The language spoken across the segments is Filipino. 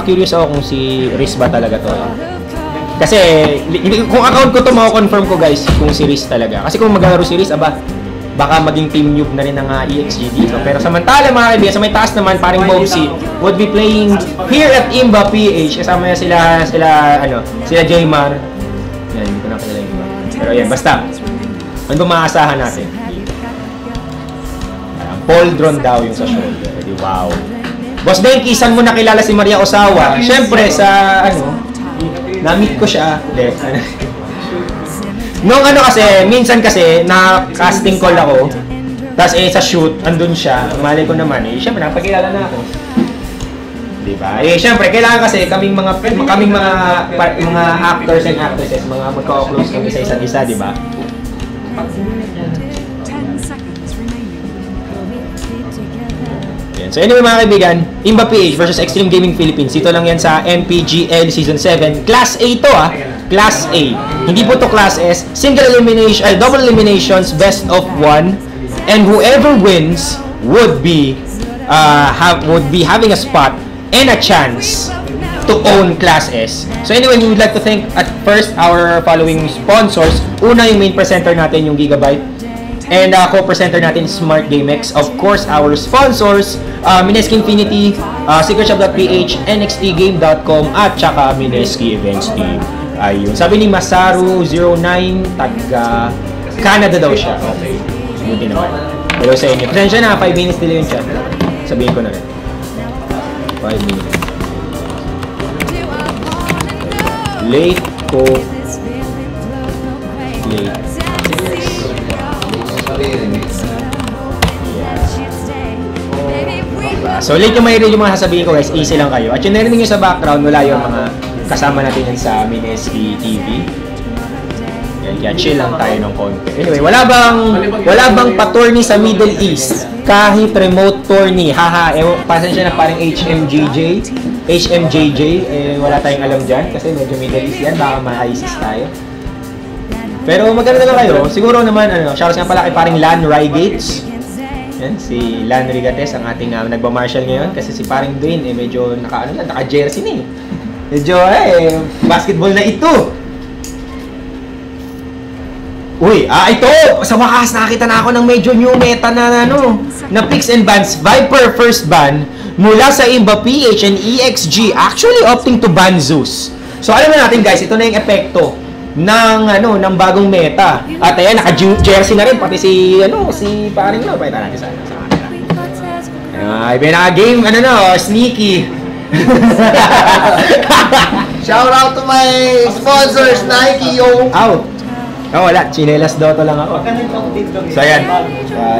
curious ako kung si Riz ba talaga to. Kasi, kung account ko to, mako-confirm ko guys kung si Riz talaga. Kasi kung maglalaro si Riz, baka maging team noob na rin ng EXG dito. Pero samantala mga kaibigan, sa may taas naman, paring Bobsy would be playing here at Imba PH. Kasama niya sila Jaymar. Yan, hindi ko na kilala yung iba. Pero yan, basta. Ano ba maasahan natin? Poldron daw yung sa shoulder. Wow. Boss Denki, saan mo nakilala si Maria Osawa? Siyempre, sa na-meet ko siya. Nung kasi, minsan kasi, na-casting call ako, tapos sa shoot, andun siya, malay ko naman siyempre, napagkilala na ako. Diba? Siyempre, kailangan kasi kaming mga actors and actresses, mga magka-close kami sa isa't isa, diba? So anyway mga kaibigan, Imba PH versus Extreme Gaming Philippines. Dito lang yan sa MPGL Season 7. Class A to Class A. Hindi po to Class S. Single elimination, double eliminations, best of 1. And whoever wins would be having a spot and a chance to own Class S. So anyway, we would like to thank at first our following sponsors. Una, yung main presenter natin, yung Gigabyte. And co-presenter natin, Smart GameX. Of course, our sponsors, Mineski Infinity, secretshop.ph, nxtgame.com, at saka Mineski Events Team. Ayun. Sabi ni Masaru09, taga Canada daw siya. Okay. Buti naman. Hello sa inyo. Presensya na, 5 minutes delay yung chat. Sabihin ko na rin. 5 minutes. Late ko. Late. So late yung mayroon yung mga sasabihin ko guys, easy lang kayo. At yung narinig nyo sa background, wala yung mga kasama natin yan sa Mineski TV. Yan, kaya chill lang tayo ng konti. Anyway, wala bang pa-tourney sa Middle East? Kahit remote tourney. Haha, pasensya na parang HMJJ, wala tayong alam dyan kasi medyo Middle East yan, baka ma-ISIS tayo. Pero maganda lang kayo. Siguro naman, shoutout nga pala kay paring Lan Rygates. Yan, si Lan Rigates, ang ating nagba-marshal ngayon. Kasi si paring Dwayne, medyo naka-jersey na eh. Medyo, basketball na ito. Uy, ito! Sa wakas, nakakita na ako ng medyo new meta na picks and bans. Viper first ban mula sa Imba PH and EXG actually opting to ban Zeus. So, alam na natin guys, ito na yung epekto ng bagong meta. At ayan, naka-jersey na rin pati si paring pakita natin sa camera. Ay, pinaka-game sneaky. Shout out to my sponsors, Nike, yo. Out. Wala, chinelas Dota lang ako. So ayan.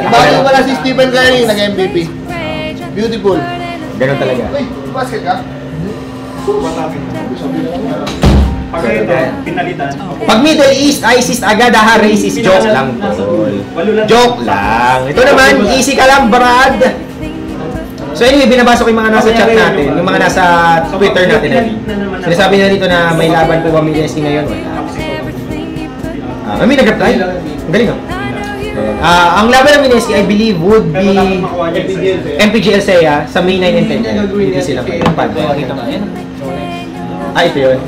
Bakit wala si Stephen Curry nag-MVP? Beautiful. Ganun talaga. Uy, basket ka? Pag Middle East, ISIS agad, racist. Joke lang tol. Joke lang. Ito naman, easy ka lang, Brad. So anyway, binabasa ko yung mga nasa chat natin, yung mga nasa Twitter natin. Sinasabi na dito na may laban po ba Mineski ngayon? May nag-reply? Ang galing ang laban ng Mineski, I believe, would be MPGL SEA sa May 9 and 10. Hindi sila kayo. Ito yun.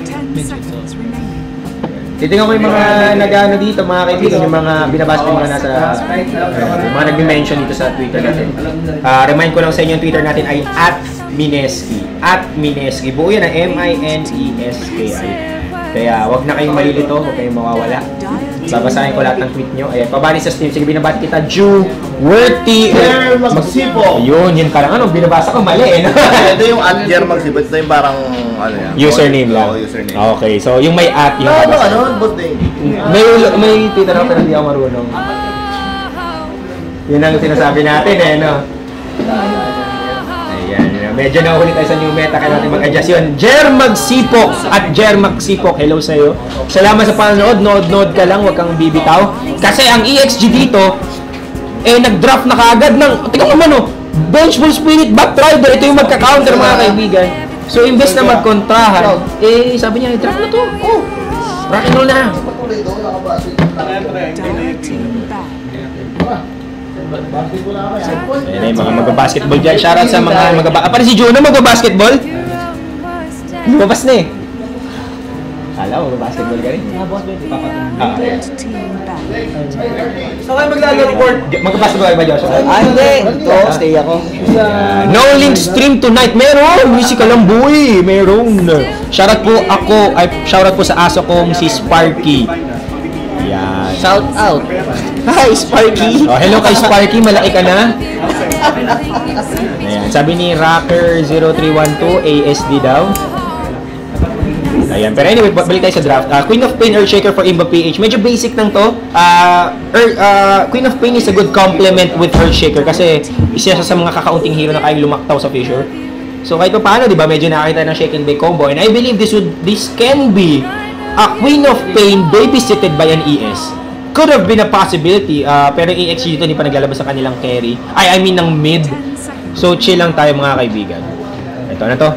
Titingnan ko yung mga nag-ano dito, mga kaibigan, yung mga binabasa ko yung mga nasa, yung mga nag-mention dito sa Twitter natin. Remind ko lang sa inyo, yung Twitter natin ay @Mineski. @Mineski. Buo yan na MINESKI. Kaya wag na kayong malilito, wag kayong mawawala. Babasahin ko lahat ng tweet nyo. Ayan, pabali sa stream. Sige, binabati kita, Worthy. Magsipo. Yun parang binabasa ko mali eh. Ito yung @Jer Magsipo. Ito yung parang, username lang. Username. Okay, so yung may @ yung may Twitter ako pero hindi ako marunong. Yun ang sinasabi natin Ayan, medyo nahulit tayo sa new meta, kaya natin mag-adjust yun. Jer Magsipok @Jer Magsipok, hello sa'yo. Salamat sa panonood, nood ka lang, huwag kang bibitaw. Kasi ang EXG dito, nag-draft na kaagad ng, tingnan naman Vengeful Spirit, Batrider, ito yung magka-counter mga kaibigan. So, imbes na magkontrahan, sabi niya, draft na to. Rock and roll na. Ayan yung mga mag-basketball dyan. Shoutout sa mga para si Juno mag-basketball. Lumabas na eh. Alam mo, basketball ka rin. So kayo maglalaro board? Magka-basketball ba, Joshua? Hindi. Ito, stay ako. No link stream tonight. Meron! Musical lang boy! Meron! Shoutout po sa aso kong si Sparky. Yan. Shout out. Hi, Sparky. Oh, hello kay Sparky, malaki ka na. Ayan, sabi ni Rocker0312, ASD daw. Ayan, pero anyway, balik tayo sa draft. Queen of Pain Earthshaker for Imba PH. Medyo basic lang to. Queen of Pain is a good complement with Earthshaker kasi isa sa mga kakaunting hero na kayang lumaktaw sa Fissure. So kahit pa paano, di ba, medyo nakakita ng shake and bake combo. And I believe this can be a Queen of Pain babysitted by an ES. Could have been a possibility, pero yung EX dito hindi pa naglalabas sa kanilang carry. I mean ng mid. So chill lang tayo mga kaibigan. Ito na to.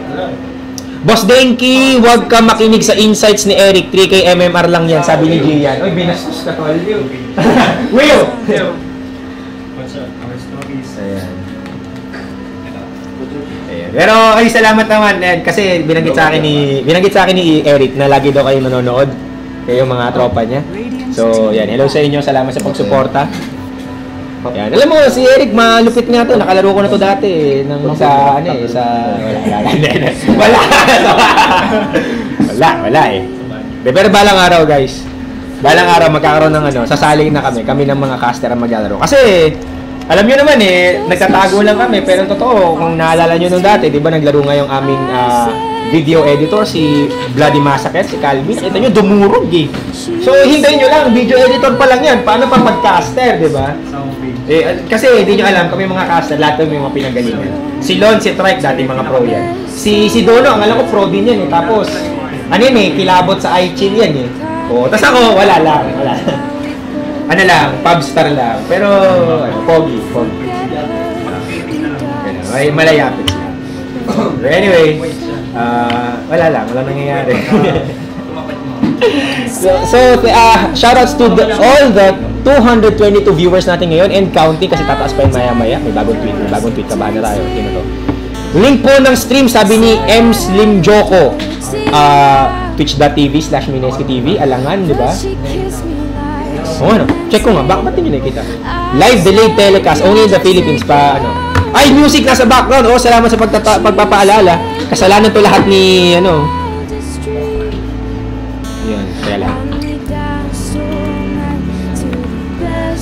Boss Denki, huwag ka makinig sa insights ni Eric. 3K MMR lang yan, sabi ni Gian. Uy, binastos ka tol. Will! Ayan. Ayan. Pero ay salamat naman kasi binanggit sa akin ni Eric na lagi daw kayo nanonood. Kayo mga tropa niya. So, yan. Hello sa inyo. Salamat sa pagsuporta. Yan. Alam mo, si Eric, malupit nga to. Nakalaro ko na to dati. Wala eh. Pero balang araw, guys. Balang araw, magkakaroon ng sasali na kami ng mga caster ang maglalaro. Kasi, alam nyo naman nagtatago lang kami. Pero totoo, kung naalala nyo nung dati, di ba naglaro nga yung aming video editor, si Bloody Massacre, si Calvin. Kita nyo, dumurog eh. So, hintayin nyo lang, video editor pa lang yan. Paano pa podcaster, di ba? Kasi hindi nyo alam, kami mga caster, lahat kami mga pinagalingan. Si Lon, si Trike, dati mga pro yan. Si Dono, ang alam ko pro din yan eh. Tapos, kilabot sa iChin yan eh. Tapos ako, wala lang. Pubstar lang. Pero, pogi. Ay, malayapit siya. Anyway, wala nangyayari. Shoutouts to all the 222 viewers natin ngayon and counting kasi tataas pa yun maya-maya. May bagong tweet. Kabahan na tayo. Tingnan to. Link po ng stream, sabi ni M. Slim Joko. Twitch.tv/MineskiTV. Alangan, di ba? Check ko nga. Ba't hindi nakikita? Live delayed telecast. Only in the Philippines pa, Ay, music nasa background. Salamat sa pagpapaalala. Kasalanan to lahat ni, Yan, kaya lang.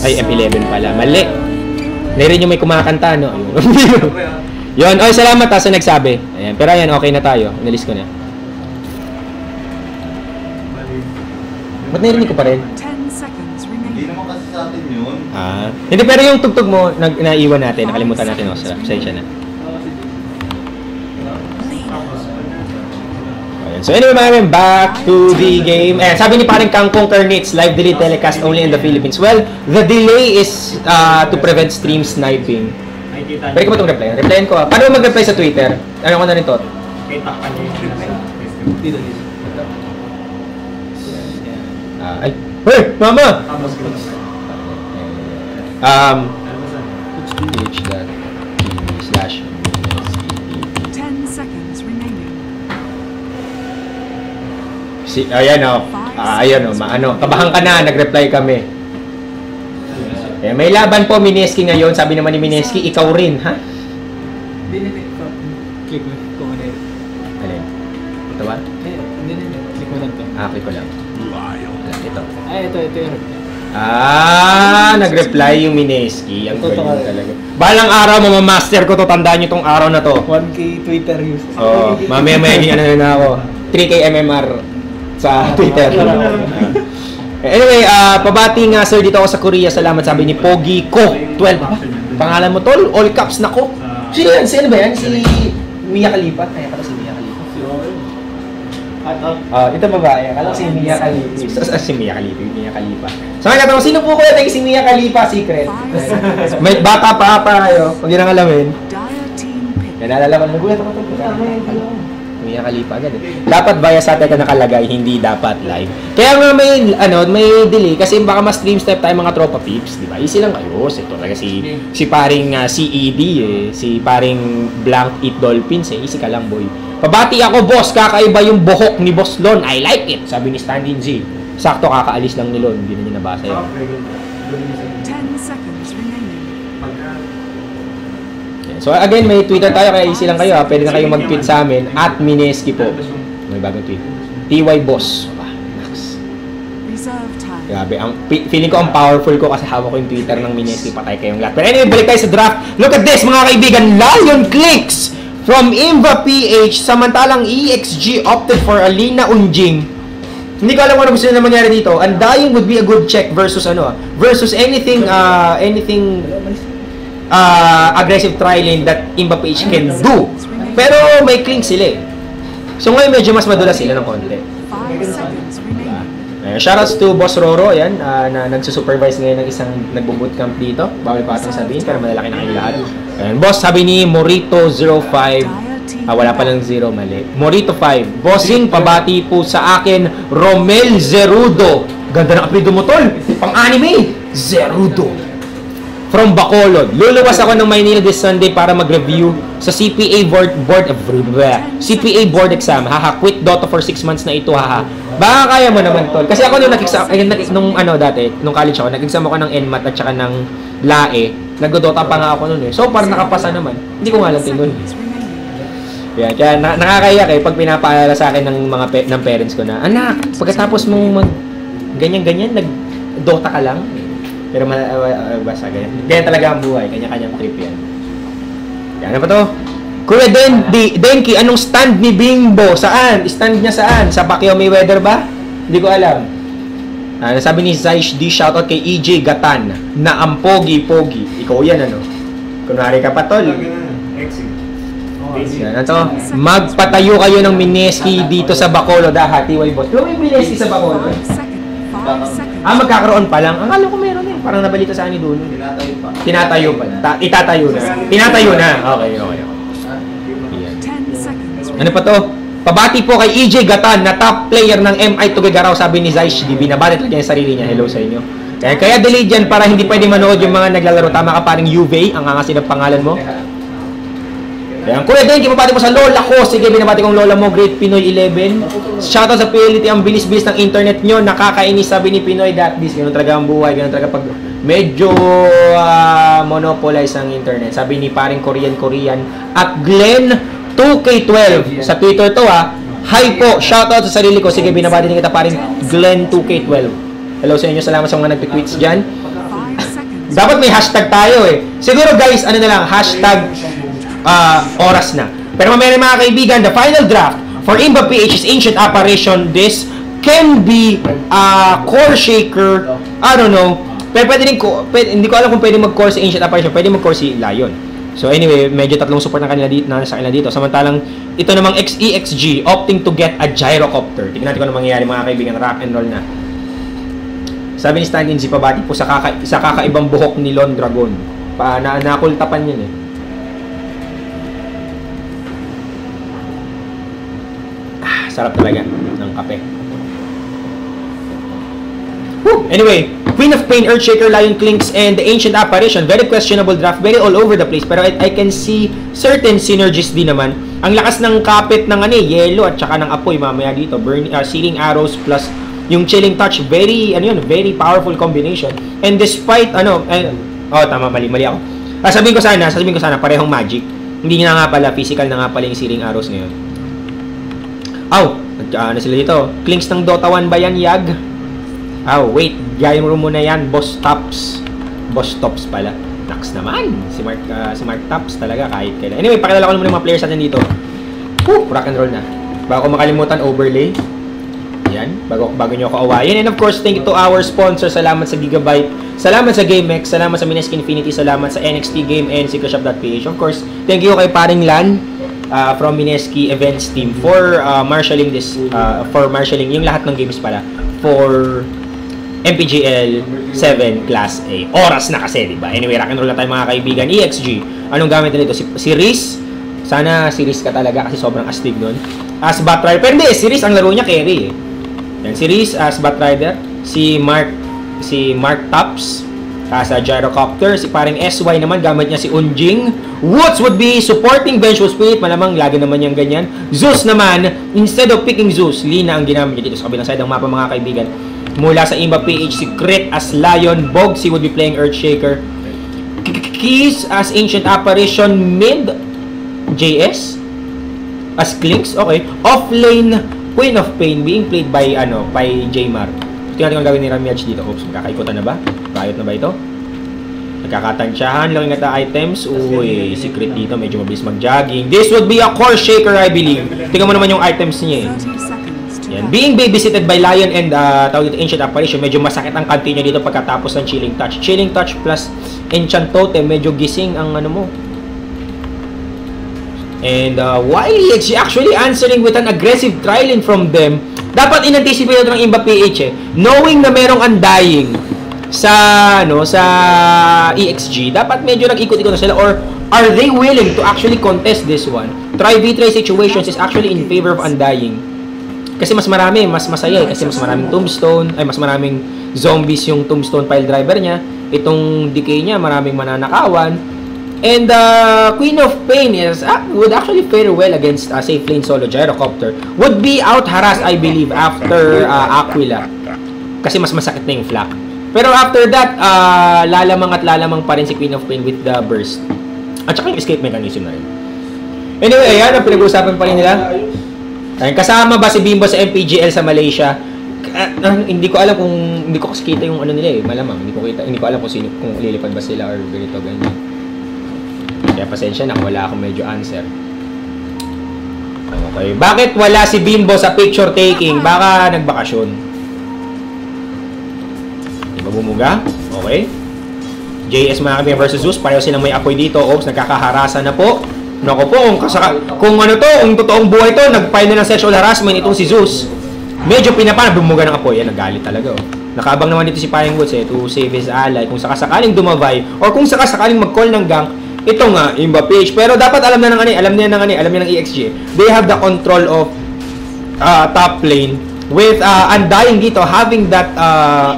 Ay, F11 pala. Mali. Narinig yung may kumakanta, Yun. Salamat sa nagsabi. Ayan. Pero ayan, okay na tayo. Inalis ko na. Ba't narinig ko pa rin? Hindi naman kasi sa atin yun. Hindi, pero yung tugtog mo, naiwan natin. Nakalimutan natin. Pasensya na. So anyway, back to the game. Sabi ni parang Kangkong Kernitz, live delay telecast only in the Philippines. Well, the delay is to prevent stream sniping. Pwede ko ba itong replyan? Replyan ko. Paano mag-reply sa Twitter? Ano ko na rin to? Ay! Hey! Mama! Twitch.tv/. 10 seconds remaining. Kabahan ka na, nag-reply kami. May laban po, Mineski ngayon. Sabi naman ni Mineski, ikaw rin, ha? Click mo kung ano yun. Alin? Ito ba? Click mo lang to. Click ko lang. Ito. Ito yun. Nag-reply yung Mineski. Ang galing talaga. Balang araw, mamamaster ko to. Tandaan nyo tong araw na to. 1K Twitter use. Mamaya na ako. 3K MMR sa Twitter. Anyway, pabati nga sir dito ako sa Korea. Salamat, sabi ni Pogi Ko 12. Pangalan mo tol? All caps na ko. Sino yan? Sino ba yan? Si Mia Khalifa? Kaya pala si Mia Khalifa. Ito babae. Akala si Mia Khalifa. Si Mia Khalifa. Sa mga katawang, sino po ko natin si Mia Khalifa? Secret. May bata pa kayo. Huwag yun ang alamin. Yan, naalala ko. Nagulat ako ito. Mia Khalifa agad eh. Dapat bias natin ka nakalagay, hindi dapat live. Kaya nga may delay kasi baka mas stream step tayo mga tropa peeps, di ba? Easy lang kayo. Ito talaga si paring CED si paring Blank Eat Dolphins Easy ka lang boy. Pabati ako, boss. Kakaiba yung buhok ni Boss Lon. I like it. Sabi ni Standin Z. Sakto, kakaalis lang ni Lon. Hindi na niya nabasa yun. 10 seconds remaining. So again, may Twitter tayo. Kaya easy lang kayo. Pwede na kayo mag-tweet sa amin. @Mineski po. May bagong tweet. TY Boss. Max. Reserve time. Grabe. Feeling ko ang powerful ko kasi hawak ko yung Twitter ng Mineski. Patay kayong lahat. Pero anyway, balik tayo sa draft. Look at this, mga kaibigan. Lion Clicks from Imba PH. Samantalang EXG opted for Alina Unjing. Hindi ko alam kung ano gusto na mangyari dito. Undying would be a good check versus versus anything aggressive try lane that Imba PH can do. Pero may clink sila eh. So ngayon medyo mas madulas sila ng konti. 5 seconds remaining. Shoutouts to Boss Roro, yan, na nagsusupervise ngayon ng isang nagbo-bootcamp dito. Bawal pa atang sabihin, pero malalaki na kayong lahat. Ayan, boss, sabi ni Morito05, wala palang 0, mali. Morito5, bossing, pabati po sa akin, Romel Zerudo. Ganda ng apelido mo, tol. Pang-anime, Zerudo. From Bacolod. Luluwas ako ng Maynila this Sunday para mag-review sa CPA board exam. Haha, quit Dota for 6 months na ito, haha. Baka kaya mo naman, tol. Kasi ako nung dati, nung college ako, nag-exam ako ng NMAT at saka ng LAE. Nag-Dota pa nga ako noon eh. So, parang nakapasa naman. Hindi ko nga lang tinun. Yeah, kaya nakakaiyak eh pag pinapaalala sa akin ng parents ko na, anak, pagkatapos mong ganyan-ganyan, nag-Dota ka lang. Pero basta ganyan. Ganyan talaga ang buhay. Kanya-kanyang trip yan. Yan na pa to. Kuya Denki, anong stand ni Bimbo? Saan? Stand niya saan? Sa Pacquiao Mayweather ba? Hindi ko alam. Sabi ni Zaish D, shoutout kay EJ Gatan na ang pogi-pogi. Ikaw yan, ano? Kunwari ka pa, tol. Yan na to. Magpatayo kayo ng Mineski dito sa Bacolod. TY Boss. Pero may Mineski sa Bacolod. 5 seconds. Magkakaroon pa lang. Ang alam ko meron eh. Parang nabalita sa akin doon. Tinatayo pa. Itatayo na. Tinatayo na. Okay. 10 seconds. Ano pa to? Pabati po kay EJ Gatan na top player ng MI Tugigaraw, sabi ni Zaish D. Binabati talaga yung sarili niya. Hello sa inyo. Kaya delete yan para hindi pwede manood yung mga naglalaro. Tama ka paring UV, ang angasin ng pangalan mo. Kaya Kuya Denki, mabati mo sa lola ko. Sige, binabati kong lola mo, Great Pinoy 11. Shoutout sa PLT, ang bilis-bilis ng internet nyo. Nakakainis, sabi ni Pinoy that this. Ganun talaga ang buhay. Ganun talaga pag medyo monopolize ang internet. Sabi ni paring Korean at Glenn 2K12 sa Twitter to Hi po, shoutout sa sarili ko. Sige, binabati din kita paring Glenn 2K12. Hello sa inyo, salamat sa mga nagtitweets dyan. 5 seconds. Dapat may hashtag tayo eh. Siguro guys, ano na lang, hashtag oras na. Pero mamaya mga kaibigan, the final draft for Imba PH's Ancient Apparition, this can be core shaker, I don't know. Pero hindi ko alam kung pwede mag-core si Ancient Apparition, pwede mag-core si Lion. So anyway, medyo tatlong support na sa kanila dito. Samantalang ito namang XEXG opting to get a gyrocopter. Tingnan natin kung ano mangyayari mga kaibigan, rock and roll na. Sabi ni Stanley Z, pabati po sa kakaibang buhok ni Lon Dragon. Nakultapan yun eh. Sarap talaga ng kape. Woo! Anyway, Queen of Pain, Earthshaker, Lion Clinks, and the Ancient Apparition. Very questionable draft. Very all over the place. Pero I can see certain synergies din naman. Ang lakas ng kapit ng yellow at saka ng apoy mamaya dito. Searing Arrows plus yung Chilling Touch. Very powerful combination. And despite, tama, mali ako. Sabihin ko sana, parehong magic. Hindi na nga pala, physical na nga pala yung Searing Arrows ngayon. Ano sila dito? Clinks ng Dota 1 ba yan, Yag? Wait. Gaya mo muna yan. Boss Tops pala. Nax naman. Si Mark Tops talaga kahit kailan. Anyway, pakilala ko naman yung mga players natin dito. Rock and roll na. Bago ko makalimutan, overlay. Yan. Bago nyo ako awayin. And of course, thank you to our sponsor. Salamat sa Gigabyte. Salamat sa GameX. Salamat sa Mineski Infinity. Salamat sa NXT Game and SecretShop.ph. Of course, thank you kay paring Lan. From Mineski Events team for marshalling yung lahat ng games pala for MPGL 7 Class A. Oras na kasi, diba? Anyway, rock and roll na tayo mga kaibigan. EXG, anong gamit nito? Si Riz. Sana si Riz ka talaga kasi sobrang astig nun. As Batrider, pero hindi, si Riz ang laro niya carry eh. Yan, si Riz as Batrider, si Mark Tops Sa Gyrocopter, si paring SY naman, gamit niya si Unjing. Woods would be supporting Vengeful Spirit, malamang lagi naman yung ganyan. Zeus naman, instead of picking Zeus, Lina ang ginamit niya dito sa kabilang side ng mapa mga kaibigan. Mula sa Imba PH, si Crit as Lion, Bogsy would be playing Earthshaker. Keys as Ancient Apparition, mid JS as Clinks, okay. Offlane, Queen of Pain being played by Jmar. Tingnan natin kung gawin ni Ramiaj dito. Oops, magkakaikutan na ba? Bayot na ba ito? Nagkakatansyahan lang yung items. Uy, secret dito, medyo mabilis mag-jogging. This would be a core shaker, I believe. Tingnan mo naman yung items niya eh. 30 seconds to Yan. Being babysitted by Lion and tawag dito Ancient Apparition, medyo masakit ang kanti niya dito pagkatapos ng Chilling Touch. Chilling Touch plus Enchant Totem, medyo gising ang ano mo. And while he actually answering with an aggressive trial-in from them, dapat in-anticipate ito ng Imba PH eh. Knowing na merong undying sa EXG, dapat medyo nag-ikot-ikot na sila, or are they willing to actually contest this one? Try v3 situations is actually in favor of undying. Kasi mas masaya eh. Kasi mas maraming tombstone, mas maraming zombies yung tombstone pile driver niya. Itong decay niya, maraming mananakawan. And Queen of Pain would actually fare well against safe lane solo Gyrocopter. Would be out harassed, I believe, after Aquila. Kasi mas masakit na yung flak. Pero after that, lalamang pa rin si Queen of Pain with the burst. At saka yung escape mechanism na rin. Anyway, ayan, ang pinag-uusapan pa rin nila. Ayun, kasama ba si Bimbo sa MPGL sa Malaysia? Hindi ko alam kung, hindi ko kasi kita yung ano nila eh, malamang. Hindi ko alam kung lilipad ba sila or ganito, ganyan. Kaya pasensya na, wala akong medyo answer. Okay. Bakit wala si Bimbo sa picture taking? Baka nagbakasyon. Di ba bumuga? Okay. JS mga kami versus Zeus. Pareho silang may apoy dito. Oops, nagkakaharasa na po. Naku po, kung totoong buhay to, nag-file na ng sexual harassment itong si Zeus. Medyo bumuga ng apoy. Yan, nagalit talaga oh. Nakaabang naman dito si Paring Woods to save his ally. Kung sakasakaling dumavay, or kung sakasakaling mag-call ng gang, ito nga, Imba PH. Pero dapat alam niya ng EXG. They have the control of top lane with Undying dito having that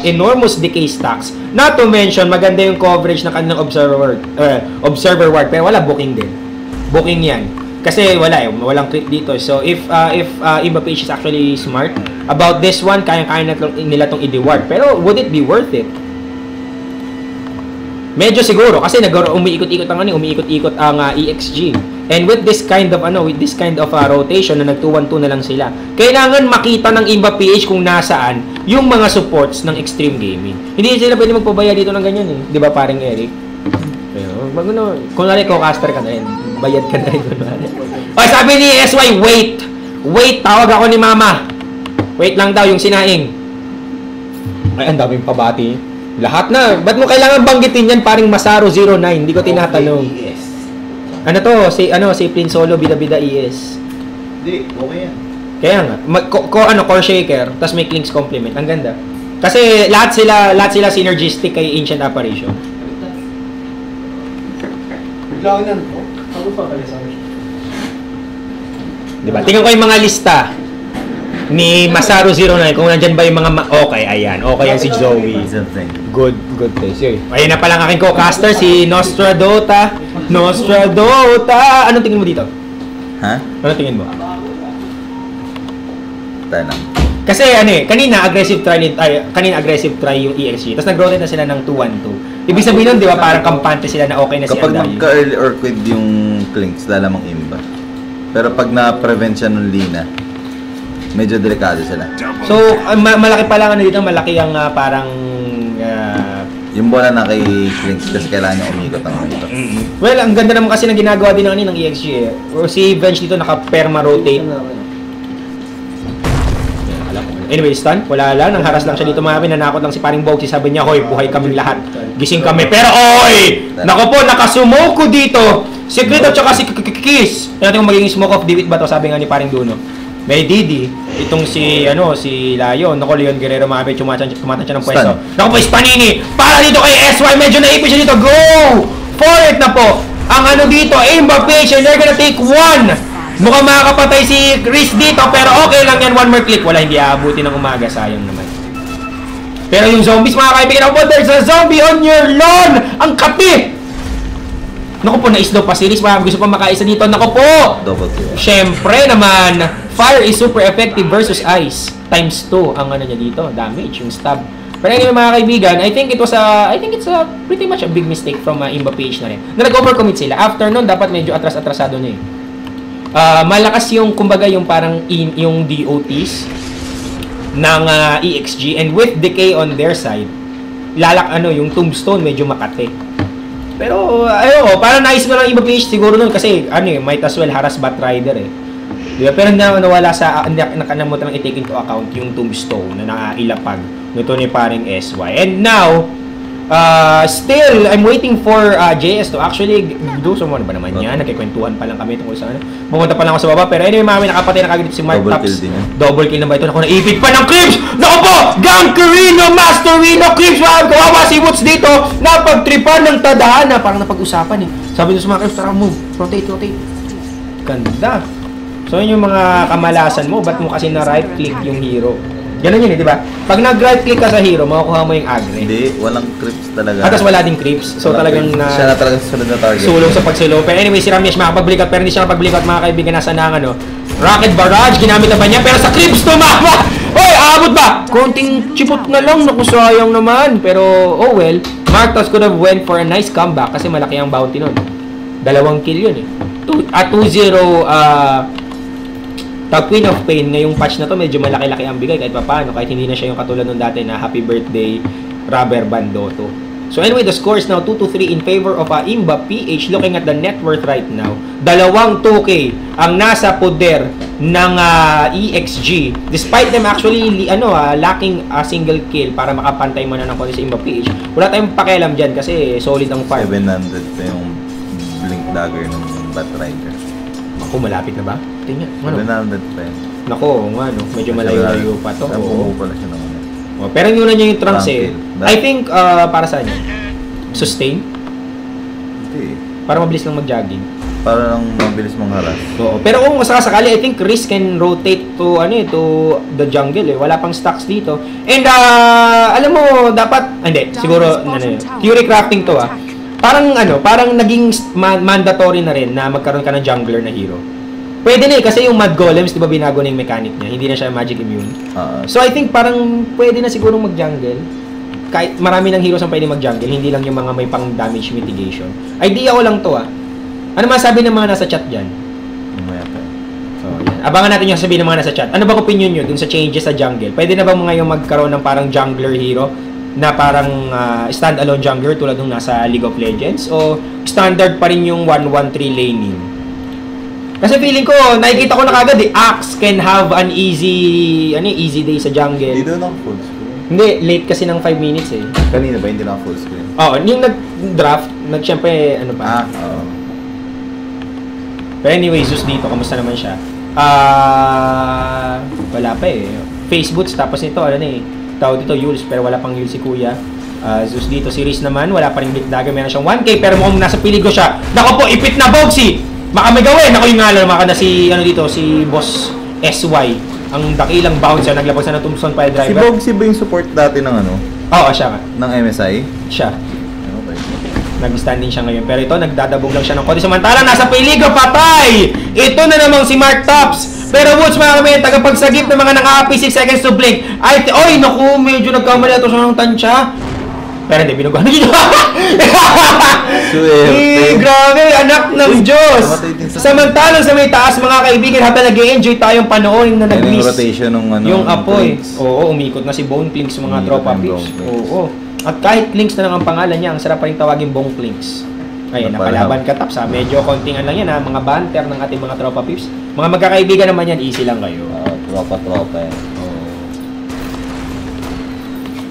enormous decay stacks. Not to mention, maganda yung coverage ng kanilang observer ward. Pero wala booking din. Booking yan. Kasi walang creep dito. So if Imba PH is actually smart about this one, kaya-kaya nila itong i-reward. Pero would it be worth it? Medyo siguro kasi umiikot-ikot ang EXG. And with this kind of rotation na nag-2-1-2 na lang sila. Kailangan makita ng Imba PH kung nasaan yung mga supports ng Extreme Gaming. Hindi sila pwede magpabaya dito ng ganyan eh. 'Di ba paring Eric? Pero kunwari co-caster ka na rin. Bayad ka na rin kunwari. O sabi ni SY, wait, tawag ako ni Mama. Wait lang daw yung sinaing. Ay, ang daming pabati. Lahat na. Ba't mo kailangan banggitin yan paring Masaro 09? Hindi ko tinatanong. Ano to? Safe lane solo, bida-bida ES. Hindi, okay yan. Kaya nga. Core shaker, tapos may Clinks complement. Ang ganda. Kasi lahat sila synergistic kay Ancient Apparition. Bigla yan. Ako pa pala sa akin. Diba? Tingnan ko yung mga lista ni Masaro 09 kung nandyan ba yung mga okay, ayan. Okay yan si Zoe. Good taste. Ayun na palang aking co-caster, si Nostradota. Anong tingin mo dito? Ha? Anong tingin mo? Tayo lang. Kasi kanina aggressive try yung EXG. Tapos nag-rotate na sila ng 2-1-2. Ibig sabihin nun, di ba, parang kampante sila na okay na si Kapag Andayo. magka-early or quid yung Clinks, lalamang Imba. Pero pag na-prevent siya ng Lina, medyo delikado sila. So, malaki pa lang dito, malaki ang parang yung bola na kay Clinks kasi kailangan niya umikot ang umikot. Well, ang ganda naman kasi ng ginagawa din ng EXG eh. O si Venge dito naka-perma rotate. Anyway, stun. Wala lang. Nang haras lang siya dito mga nanakot lang si paring Bogsy. Sabi niya, hoy, buhay kaming lahat. Gising kami. Pero, oy! Nako po, nakasumoko dito. Secret at saka si Kiss. Yan natin kung magiging smoke of Diwit ba to, sabi nga ni paring Duno. May Didi. Itong si Lion. Nako, Leon Guerrero mga kapit. Kumatan siya ng pwesto. Nako po, Spanini. Para dito kay SY. Medyo naipin siya dito. Go! For it na po. Ang dito, Imba PH. And they're gonna take one. Mukhang makakapatay si Chris dito, pero okay lang yan. One more click. Wala, hindi aabuti ng umaga. Sayang naman. Pero yung zombies, mga kaibigan, ako po, there's a zombie on your lawn! Ang kapi! Naku po, na-slow pa series. Mga gusto pa makaisa dito. Naku po! Double kill. Syempre naman, fire is super effective versus ice. Times 2 ang ano niya dito. Damage, yung stab. Pero anyway, mga kaibigan, I think it's a pretty much a big mistake from Imba PH na rin. Na nag-overcommit sila. After nun, dapat medyo atras-atrasado na eh. Malakas yung, kumbaga, yung parang yung DOTs ng EXG, and with decay on their side, yung tombstone medyo makate. Pero parang naisip ko lang Imba PH siguro nun kasi might as well harass Batrider eh. Diba? Pero nawala sa nakalimutan lang i-take into account yung tombstone na nailapag nito ni paring SY. And now, still, I'm waiting for JS to actually do some ba naman yan. Nagkikwentuhan pa lang kami tungkol sa ano. Pumunta pa lang ako sa baba. Pero anyway, mami, nakapatay na kagad si Mark Tops. Double kill na ba ito? Naku, naipit pa ng Crips! Naku po! Gankerino, Master Rino, Crips! Kawawa si Woods dito! Napagtripan ng tadhana. Parang napag-usapan eh. Sabi nyo sa mga Crips, tara move. Rotate. Ganda. So yun yung mga kamalasan mo. Ba't mo kasi na-right click yung hero? Ganun yun eh, di ba? Pag nag-right click ka sa hero, makukuha mo yung agri. Hindi, walang creeps talaga. Tapos wala ding creeps. So talagang siya na talaga sunod na target. Sulong sa pagsulong. Pero anyway, si Ramesh makapag-blick out. Pero hindi siya nakapag-blick out, mga kaibigan. Nasa na Rocket Barrage. Ginamit na ba niya? Pero sa creeps tumama! Hoy, aabot ba? Konting chipot na lang. Naku, sayang naman. Pero, oh well. Marcos could have went for a nice comeback kasi malaki ang bounty nun. 2 kill yun eh. 2-0, Queen of Pain, ngayong patch na to, medyo malaki-laki ang bigay kahit paano, kahit hindi na siya yung katulad nung dati na Happy Birthday Rubber Bandoto. So anyway, the score is now 2-3 in favor of Imba PH. Looking at the net worth right now, 2K ang nasa poder ng EXG. Despite them actually lacking a single kill para makapantay mo na ng konti sa Imba PH. Wala tayong pakialam dyan kasi solid ang farm. 700 pa yung blink dagger ng Batrider. Ako, malapit na ba? Tingnan. 700 pa yun. Nako, medyo malayo-layo pa to. Oo, pala siya naman. Pero yung una niya yung trunks eh. I think, para saan niya? Sustain? Hindi. Para mabilis lang mag-jogging. Para lang mabilis mangharas. Oo. Pero kung sakali, I think Riz can rotate to the jungle eh. Wala pang stocks dito. And, alam mo, dapat, hindi, siguro, theory crafting to parang naging mandatory na rin na magkaroon ka ng jungler na hero. Pwede na eh, kasi yung Mad Golems, di ba binago na yung mechanic niya? Hindi na siya magic immune. So I think parang pwede na siguro mag-jungle. Kahit marami ng heroes ang pwede mag-jungle, hindi lang yung mga may pang damage mitigation. Idea ko lang to Ano masabi ng mga nasa chat dyan? So, yan. Abangan natin yung sabihin ng mga nasa chat. Ano ba opinion nyo dun sa changes sa jungle? Pwede na ba ngayon magkaroon ng parang jungler hero na parang stand-alone jungler tulad nung nasa League of Legends? O standard pa rin yung 1-1-3 laning? Kasi feeling ko, nakikita ko na kagad Axe can have an easy day sa jungle. Hindi doon ang full screen. Hindi, late kasi ng 5 minutes eh. Kanina ba hindi na full screen? Oo, yung nag-draft, syempre, oo. Pero anyway, Zeus dito, kamusta naman siya? Wala pa eh. Facebooks, tapos ito, tawag dito, Yules, pero wala pang Yules si Kuya. Zeus dito, si Riz naman, wala pa rin Big Dagger, meron siyang 1K, pero mukhang nasa peligro siya. Nako po, ipit na Bogsy! Baka may gawin! Ako yung maka na si Boss SY. Ang dakilang bouncer, naglabas na ng Tombstone Pile Driver. Si Bogsy ba yung support dati ng Oo, siya nga. ng MSI? Siya. Okay. Nag-stand din siya ngayon. Pero ito, nagdadabog lang siya ng konti. Samantala, nasa peligro, patay! Ito na namang si Mark Tops. Pero Woods, mga kami, tagapagsagip ng mga naka-happy 6 seconds to blink. Oy, naku, medyo nagkamali ito siya ng tansya. Pero hindi, binuguan na yun. Grabe, anak ng Diyos. Samantalang sa may taas, mga kaibigan, habang nag-enjoy tayong panoorin na nag-miss. Yung rotation ng yung apoy. Oo, umikot na si Bone Clinks, mga tropa pips. Oo. At kahit Clinks na lang ang pangalan niya, ang sarap pa rin tawagin Bone Clinks. Ayun, napalaban ka Taps. Medyo kontingan lang yan mga banter ng ating mga tropa pips. Mga magkakaibigan naman yan, easy lang kayo. Tropa yan.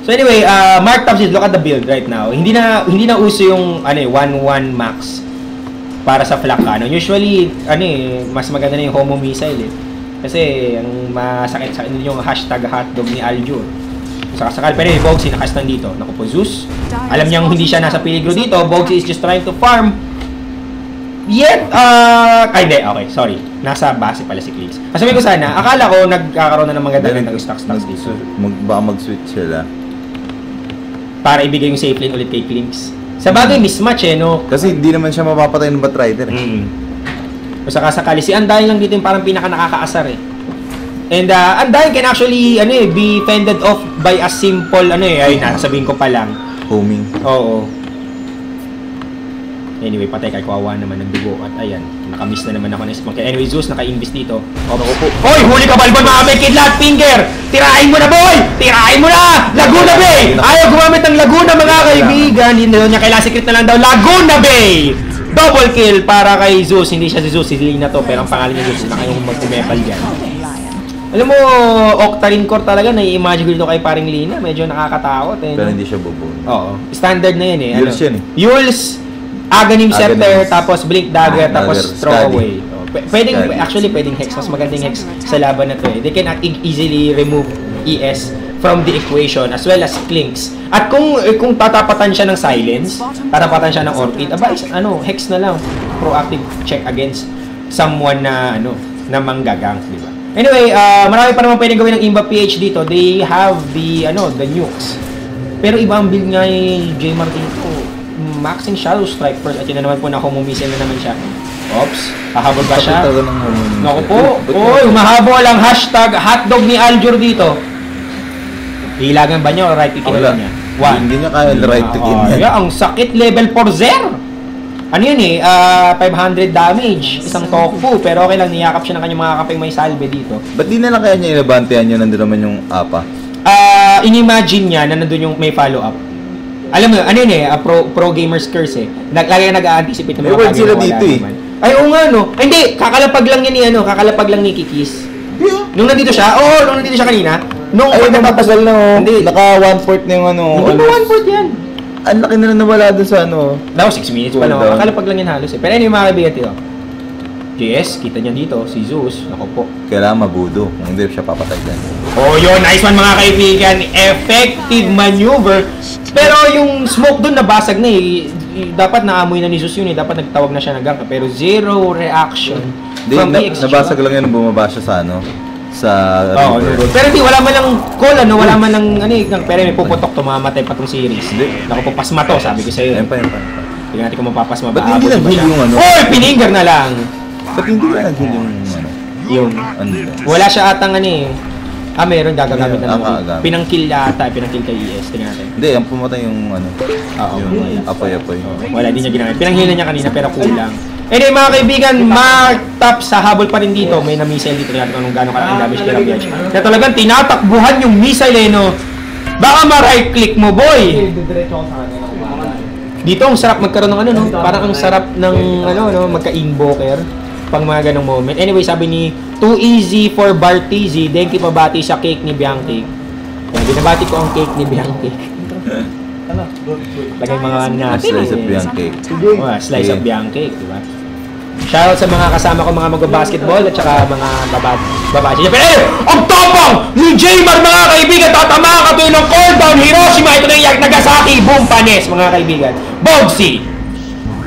So anyway, Mark Tops, look at the build right now. Hindi na uso yung 1-1 max para sa flak Usually, mas maganda na yung Homo Missile eh. Kasi ang masakit sa inyo yung #hotdog ni Aljur. Sakasakal, pero yung Bogsy nakastan dito. Naku po, Zeus. Alam niyang hindi siya nasa peligro dito. Bogsy is just trying to farm. Yet, hindi, okay, sorry. Nasa base pala si Cleats. Sabi ko sana, akala ko nagkakaroon na ng magandang stocks dito. Baka mag-switch sila. para ibigay yung safe lane ulit kay Klinks. Sa bagay, mismatch no? Kasi hindi naman siya mapapatay ng Batrider O saka sakali, si Undying lang dito yung parang pinaka nakakaasar And Undying can actually be fended off by a simple ayun na, sabihin ko pa lang. Homing. Oo. Anyway, patay kay kawawa naman ng dugo at ayan, nakamiss na naman ako ng spawn. Anyway, Zeus naka-invest dito. Hoy, huli ka balbon mga may kidlat finger! Tirahin mo na boy! Tirahin mo na! Laguna Bay! Ayaw gumamit ng Laguna mga kaibigan. Hindi niya kailangan secret na lang daw. Laguna Bay! Double kill para kay Zeus. Hindi siya si Zeus, si Lina to. Pero ang pangalan niya Zeus, na kayong mag-umepal dyan. Alam mo, Octarine Core talaga, nai-imagine ko dito kay paring Lina. Medyo nakakatakot Pero hindi siya bobo. Oo. Standard na yan Yules yan Yules, Aghanim Scepter, tapos Blink Dagger, tapos Dagger, throw Skadi. away. Pwedeng, Skadi. actually pwedeng Hex. Mas magandang Hex sa laban na to They can easily remove ES from the equation as well as Klinks. At kung tatapatan siya ng Silence, tatapatan siya ng Orchid, Hex na lang. Proactive check against someone na, na manggagang, di ba? Anyway, marami pa naman pwedeng gawin ng Imba PH dito. They have the nukes. Pero iba ang build nga ni J. Martino. Maxing Shadow Strike first. At yun na naman po na humumisil na naman siya. Oops. Hahabol ba siya? Naku po. Uy, mahabol ang hashtag hotdog ni Aljur dito. Hilagan ba niya o right pickin Wala. niya? Hindi niya kaya right pickin niya. Ang sakit level 4-0. Ano yun 500 damage. Isang tofu. Pero okay lang, niyakap siya ng kanyang mga kapeng may salve dito. Ba't di na lang kaya niya inabantehan yun? Nandun naman yung APA. In-imagine niya na nandun yung may follow-up. Alam mo, pro gamer's curse lagi nag-a-anticipate ng May word sila dito Ay, oo nga hindi, kakalapag lang yan kakalapag lang ni Kikis. Yeah. Nung nandito siya, nung nandito siya kanina, nung matagal na Hindi. Naka 1/4 na yung Hindi ba 1/4 yan? Ang laki na nawala doon sa Daw 6 minutes pa lang. Kakalapag lang yan halos Pero anyway mga kaibigan tito. JS, kita niya dito, si Zeus, ako po. Kailangan mabudo, kung hindi siya papatay dyan. Yun, nice one mga kaibigan. Effective maneuver. Pero yung smoke dun nabasag na dapat naamoy na ni Zeus yun dapat nagtawag na siya ng ganka. Pero zero reaction from PX. Nabasag lang yun, bumaba siya sa river. Pero hindi, wala man lang call, wala man lang, pero may puputok, tumamatay pa tong series. Naku po, pasma to, sabi ko sa'yo. Yan pa. Tingnan natin kung mapapasma ba. Ba't hindi nag-heal yung Pininger na lang. Ba't hindi nag-heal yung Wala siya atang meron gagagamit na Yeah, naman. Pinangkill kay ES. Tingnan natin. Hindi, ang pumatay yung yung apoy-apoy. Wala, din niya ginamit. Pinanghilan niya kanina pero kulang. Anyway mga kaibigan, Mark Top sa habol pa rin dito. May na-missile dito. Tingnan kung gano'ng kalaking damage kay Rabiach. Na talagang tinatakbuhan yung missile Baka ma-right click mo boy! Dito ang sarap magkaroon ng parang ang sarap ng magka-invoker pang mga ganong moment. Anyway, sabi ni Too Easy for Bartizi, Denki pabati sa cake ni Bianchi. Binabati ko ang cake ni Bianchi. Lagay mga natin Slice of Bianchi. Slice of Bianchi, di ba? Shoutout sa mga kasama ko mga mag-basketball at saka mga babae. Pero ang tapang ni Jaymar mga kaibigan, tatama ka tuloy ng call down Hiroshima, ito na yung Nagasaki, boom, panis mga kaibigan. Bogsy!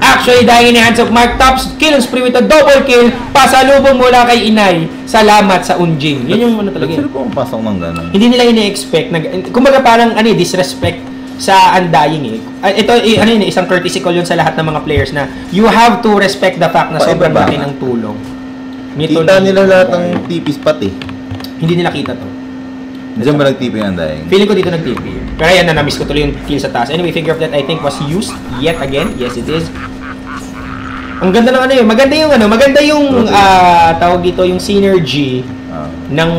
Actually, dahil in the hands of Mark Tops, kill and spree with a double kill, pasalubong mula kay Inay. Salamat sa Unjing. Yun yung talaga. Sino po pasok ng gano'n? Hindi nila ina-expect. Kumbaga parang disrespect sa Undying Ito, isang courtesy call yun sa lahat ng mga players na you have to respect the fact na sobrang laki ng tulong. Kita nila lahat ng tipis pati. Hindi nila kita to. Diyan ba nag-tipi ang Undying? Feeling ko dito nag-TP. Pero yan na-miss ko tuloy yung kill sa taas. Anyway, Figure of Death I think was used yet again. Yes, it is. Ang ganda ng maganda yung tawag dito yung synergy ng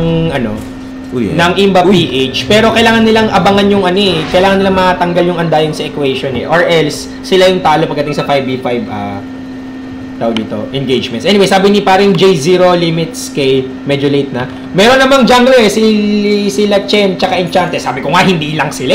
ng Imba PH. Pero kailangan nilang abangan yung kailangan nilang matanggal yung Undying sa equation or else sila yung talo pagdating sa 5v5 tawag dito, engagements. Anyway, sabi ni paring J0 Limits K, medyo late na. Meron namang jungler sila Chen tsaka Enchanted. Sabi ko nga, hindi lang sila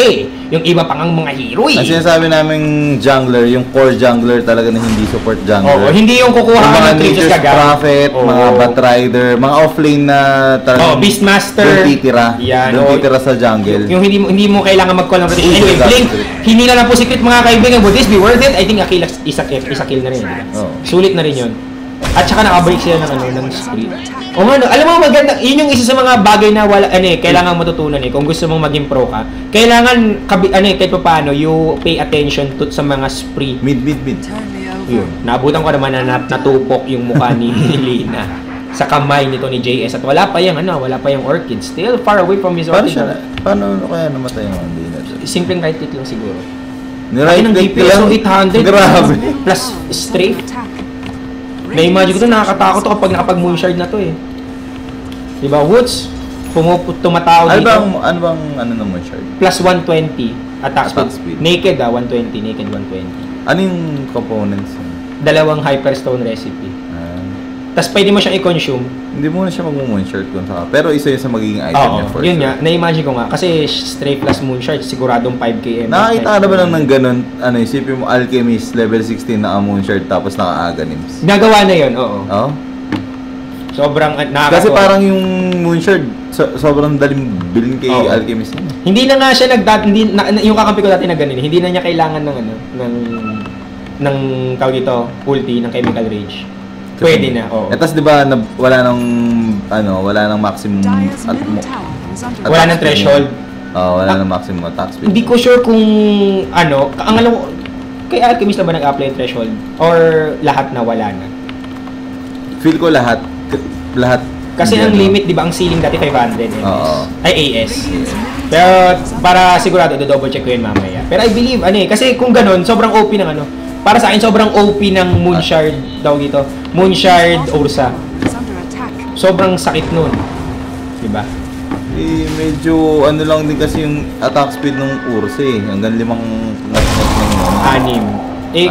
Yung iba pang ang mga hero Ang sinasabi namin jungler, yung core jungler talaga na hindi support jungler. Hindi yung kukuha yung mga ng creatures Nature's Prophet, mga Batrider, mga offlane na talagang Beastmaster. doon titira. Yan, doon titira sa jungle. Yung hindi mo kailangan mag-call ng rotation. Anyway, Blink, hindi na po secret mga kaibigan. Would this be worth it? I think isa kill na rin. Oh. Sulit na rin yun. At saka nakabalik sila ng spree. O nga, alam mo maganda, yun yung isa sa mga bagay na wala kailangan matutunan kung gusto mong maging pro ka. Kailangan kahit paano you pay attention sa mga spree. Mid. Yun. Naabutan ko naman na natupok yung mukha ni Lina sa kamay nito ni JS at wala pa yung Orchid. Still far away from his Orchid. Paano kaya namatay yung Lina? Simpleng right click lang siguro. Ni-right click lang? 800 Grabe. plus strafe. Na-imagine ko ito, nakakatakot ako kapag nakapag-moonshard na to eh. Diba, Woods, tumatao dito. Ano bang moonshard? Plus 120 attack speed. Naked 120, naked 120. Ano yung components? Dalawang Hyperstone recipe. Tapos pwede mo siyang i-consume. Hindi mo na siya mag-moonshard kung saka. Pero isa yun sa magiging item niya for yun nga. Na-imagine ko nga. Kasi straight plus moonshard, siguradong 5k. Nakakita ka na ba lang ng ganun? Isipin mo Alchemist, level 16 naka-moonshard tapos naka-Aghanims. Nagawa na yun, oo. Oo? Sobrang nakakatawa. Kasi parang yung moonshard, sobrang daling bilhin kay Alchemist niya. Hindi na nga siya yung kakampi ko dati na ganun. Hindi na niya kailangan ng tawag dito, ulti, ng Chemical Rage. Pwede na, oo. Tapos di ba wala nang maximum wala nang threshold. Wala nang maximum attack speed. Hindi ko sure kung ang alam ko kay Alchemist na ba nag-apply threshold or lahat na wala na. Feel ko lahat. Kasi ang limit, di ba, ang ceiling dati 500 MS. Ay, AS. Yeah. Pero para sigurado, double check ko yun mamaya. Pero I believe, kasi kung ganun, sobrang OP ng para sa akin, sobrang OP ng Moonshard daw dito. Moonshard Ursa. Sobrang sakit nun. Diba? Medyo lang din kasi yung attack speed ng Ursa eh. Hanggang 5 6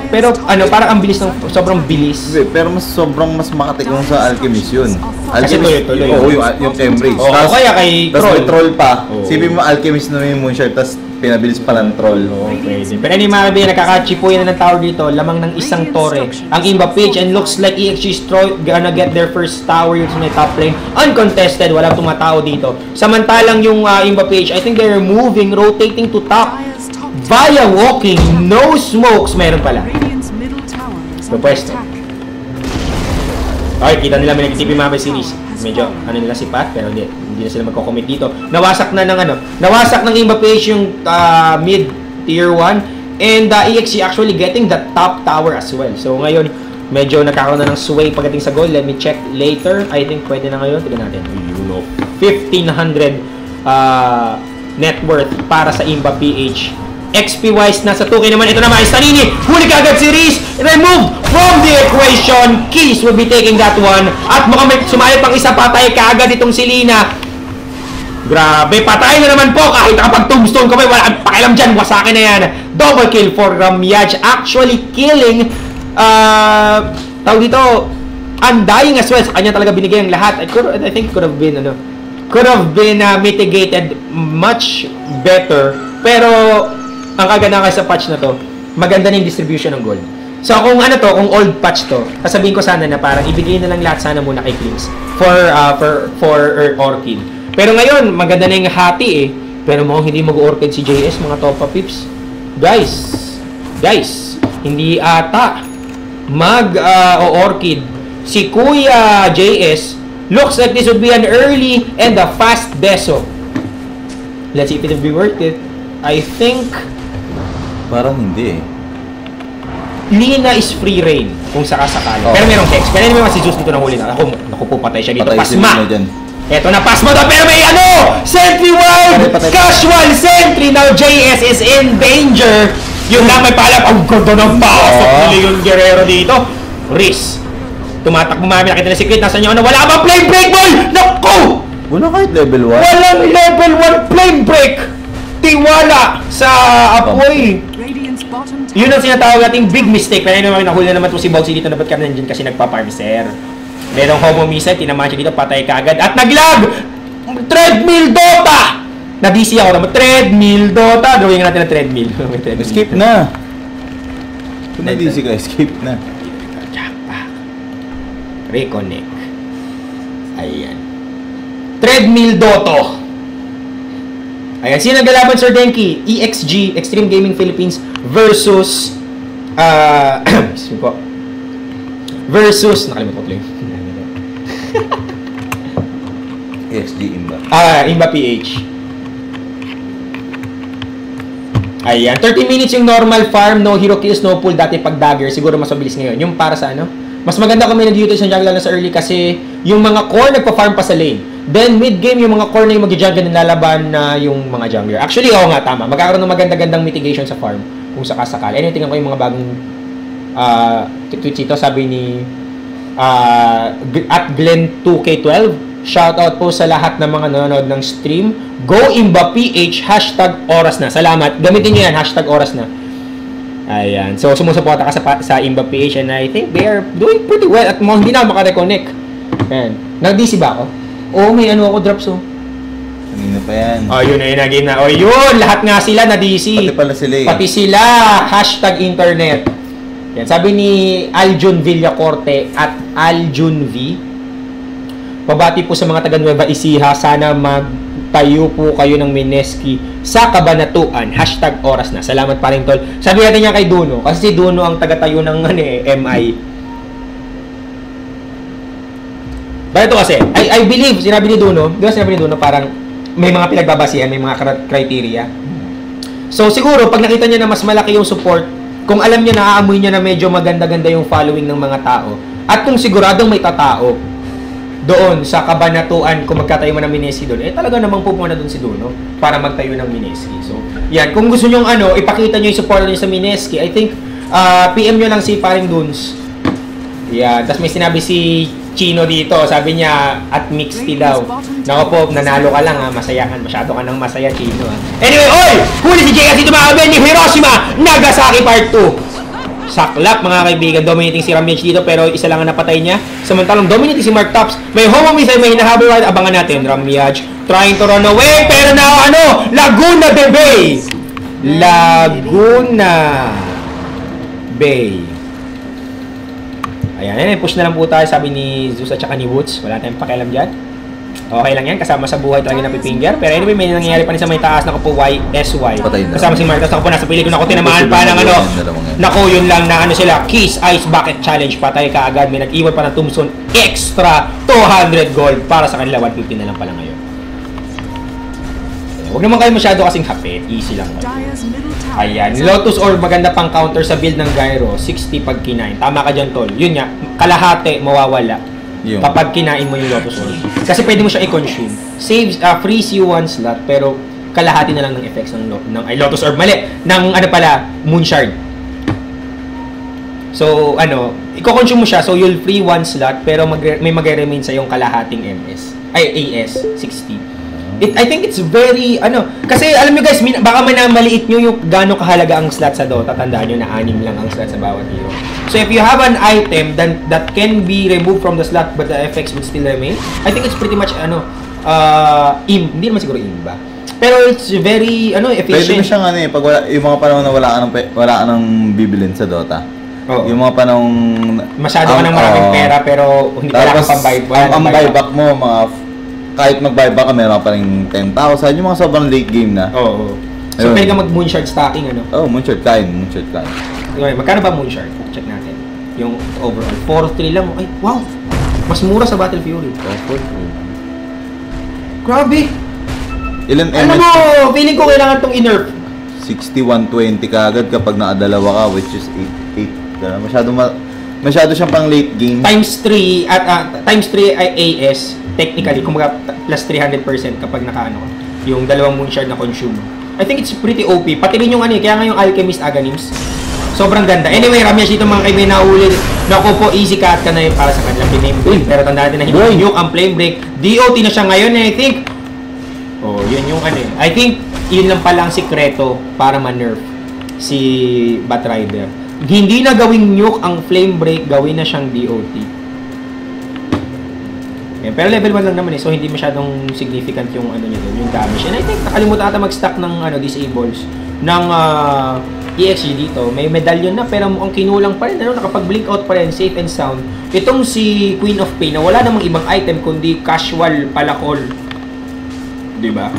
pero parang ang bilis sobrang bilis. Pero sobrang mas makati kung sa Alchemist yun. Kasi tuloy-tuloy. Oo, yung Embrace. Kaya kay Troll. May troll pa. Oh. Sipin mo Alchemist na yung Moonshard, tapos pinabilis pa ng troll. Pwede. Pero mga kaibigan, nakakachipuyan na ng tower dito, lamang ng isang torre. Ang Imba page, and looks like EXG is gonna get their first tower yung sa top lane. Uncontested, walang tumatao dito. Samantalang yung Imba page, I think they're moving, rotating to top. Via walking, no smokes, meron pala. Pwesto. Okay, kita nila may nag-TP Mabay series. Medyo, nila si Pat, pero hindi na sila magko-commit dito. Nawasak ng Imba page yung mid tier 1, and EXG actually getting the top tower as well. So ngayon, medyo nagkakaroon na ng sway pagdating sa goal. Let me check later. I think pwede na ngayon. Tignan natin. 1,500 net worth para sa Imba PH. XP-wise, nasa 2K naman. Ito naman, Stanini. Huli ka agad si Reese. Remove from the equation. Keys will be taking that one. At mukhang may sumali pang isa, patay ka agad itong si Lina. Grabe, patay na naman po. Kahit nakapag-tombstone ka ba, wala kang pakialam dyan. Wasakin na yan. Double kill for Ramyaj. Actually killing, tawag dito, Undying as well. Sa kanya talaga binigay ang lahat. I think it could have been mitigated much better. Pero ang kagandahan sa patch na to, maganda na yung distribution ng gold. So kung kung old patch to, sasabihin ko sana na parang ibigay na lang lahat sana muna kay Kings for Orchid. Pero ngayon, maganda na yung hati pero mukhang hindi mag-Orchid si JS, mga Topa Pips. Guys, hindi ata mag-Orchid si Kuya JS. Looks like this would be an early and a fast beso. Let's see if it will be worth it. I think parang hindi Lina is free reign kung sakasakali. Pero merong text. Pero naman si Zeus dito na huli na. Naku po, patay siya dito. Pasma! Eto na, pasma daw. Pero may Sentry Wild! Casual Sentry! Now JS is in danger. Yung lang may palap. Ang ganda ng pasok nila yung Guerrero dito. Riz. Tumatakbo mami. Nakita na si Crit. Nasaan nyo? Wala bang flame break ball? Naku! Wala kahit level 1. Walang level 1 flame break! Tiwala sa apoy. Yun ang sinatawag nating big mistake. Pero naman nahuli na naman si Bogsy dito. Dapat ka nandiyan kasi nagpa-farm, sir. Merong homo missile. Tinamaan siya dito. Patay ka agad. At naglag! Treadmill Dota! Na-DC ako naman. Treadmill Dota. Drawing natin na treadmill. Escape na. Kung na-DC ka, escape na. Reconnect. Ayan. Treadmill Doto. Ayan, sino naglalaban, Sir Denki? EXG, Extreme Gaming Philippines versus versus, nakalimutan ko lang. ESG Imba. Imba PH. Ayan, 30 minutes yung normal farm, no hero kills, no pull. Dati pag dagger, siguro mas mabilis ngayon. Yung para sa ano, mas maganda kung may nag-utilize ng jungle na sa early kasi yung mga core nagpa-farm pa sa lane. Then mid-game yung mga core na yung mag-jungle na lalaban na yung mga jungler. Actually, oo nga, tama. Magkakaroon ng maganda-gandang mitigation sa farm kung sakasakal. Anyway, tingnan ko yung mga bagong tweets ito. Sabi ni at Glenn 2K12, shoutout po sa lahat ng mga nanonood ng stream. Go Imba PH, #oras na. Salamat. Gamitin nyo yan, #oras na. Ayan. So, sumusuporta ka sa Imba PH and I think they are doing pretty well at hindi na makareconnect. Ayan. Nag-DC ba ako? Oo, may ano ako drops oh. Kanina pa yan. Oh, yun na yun, naging na. Oh, yun! Lahat nga sila na DC. Pati pala sila eh. Pati sila. #internet. Yan. Sabi ni Aljun Villacorte at Aljun V. Pabati po sa mga taga Nueva Ecija. Sana magtayo po kayo ng Mineski sa Kabanatuan. #oras na. Salamat pa rin, tol. Sabi natin niya kay Duno. Kasi si Duno ang taga-tayo ng MI. But ito kasi, I believe, sinabi ni Duno, di ba sinabi ni Duno, parang may mga pinagbabasihan, may mga criteria. So siguro, pag nakita niya na mas malaki yung support, kung alam niya na aamoy niya na medyo maganda-ganda yung following ng mga tao, at kung siguradong may tatao doon sa Kabanatuan, kung magkatayo man ng Mineski doon, talaga namang pupunta doon si Duno para magtayo ng Mineski. So, yan. Kung gusto niyo ipakita niyo yung support niyo sa Mineski, I think, PM niyo lang si Paring Dunes. Yan. Tapos may sinabi si Chino dito, sabi niya at mixed tea daw. Nako po, nanalo ka lang ha, masayahan. Masyado ka nang masaya, Chino ha. Anyway, oy! Huli si JS dito mga ni Hiroshima, Nagasaki Part 2. Saklap mga kaibigan, dominating si Ramyaj dito pero isa lang ang napatay niya. Samantalang dominating si Mark Tops. May homo missile, may hinahabol. Abangan natin, Ramyaj trying to run away pero na Laguna Bay. Laguna Bay. Ayan, push na lang po tayo, sabi ni Zeus at saka ni Woods. Wala tayong pakialam dyan. Okay lang yan, kasama sa buhay talaga na pipinger. Pero anyway, may nangyayari pa rin sa may taas na po YSY. Kasama si Marcos, ako po nasa pilig ko na ako tinamaan pa ng Naku, yun lang na sila, Kiss Ice Bucket Challenge. Patay ka agad, may nag-iwan pa ng Tombstone extra 200 gold para sa kanila, 150 na lang pala ngayon. Huwag naman kayo masyado kasing hapit, easy lang. Ayan, Lotus Orb, maganda pang counter sa build ng Gyro, 60 pag kinain. Tama ka dyan, tol. Yun nga, kalahati mawawala kapag kinain mo yung Lotus Orb. Kasi pwede mo siya i-consume. Saves, freeze you one slot, pero kalahati na lang ng effects ng Lotus Orb. Mali, ng Moon Shard. So, i-consume mo siya, so you'll free one slot, pero may mag-remain sa yung kalahating AS, 60. I think it's very, kasi alam nyo guys, baka maliit nyo yung gano'ng kahalaga ang slot sa Dota. Tandaan nyo na 6 lang ang slot sa bawat hero. So if you have an item that can be removed from the slot but the effects would still remain, I think it's pretty much, hindi naman siguro imba. Pero it's very, efficient. Pwede mo siyang, pag yung mga panahon na wala ka nang bibilin sa Dota. Oo. Yung mga panahon masyado ka ng maraming pera pero hindi ka lang pang-buyback. Ang buyback mo, kahit mag-buyback ka, meron pa rin 10,000. Yung mga sobrang late game na. Oo. So, pwede ka mag-moonshard stacking, Moonshard kain. Okay, magkano ba moonshard? Check natin. Yung overall. 4-3 lang. Ay, wow! Mas mura sa Battle Fury. 4-3. Grabe! Ilan MS? Mo, feeling ko kailangan tong in-nerf. 6120 kagad kapag nakadalawa ka, which is 8. Masyado siyang pang late game. Times 3 at times 3 ay AS. Technically, kumbaga plus 300% kapag yung dalawang moonshard na consume. I think it's pretty OP. Pati rin yung kaya nga yung Alchemist Aganims. Sobrang ganda. Anyway, Ramyaj dito mga kaibigan nahuli. Naku po, easy cut ka na yun para sa kanilang piname build. Pero tandaan natin na hindi yung flame break. DOT na siya ngayon I think. Yun yung I think, yun lang pala ang sikreto para ma-nerf si Batrider. Hindi na gawing nuke ang flame break, gawin na siyang DOT. Pero level 1 lang naman so hindi masyadong significant yung niya doon, yung damage. And I think nakalimutan ata mag-stack ng disables ng EXG dito. May medallion na pero mukhang kinulang pa rin, nakapag-blink out pa rin, safe and sound. Itong si Queen of Pain na wala namang ibang item kundi casual palakol. 'Di ba?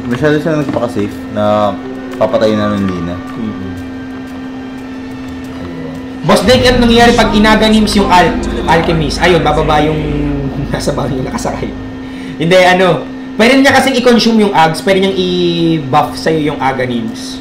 Masyado siya nagpaka-safe na papatayin na ng Lina. Boss Drake, ano nangyayari pag inaganims yung Alchemist? Ayun, bababa yung nasa bawang yung nakasakay. Hindi, ano, pwede niya kasing i-consume yung Ags, pwede niyang i-buff sa'yo yung Aganims.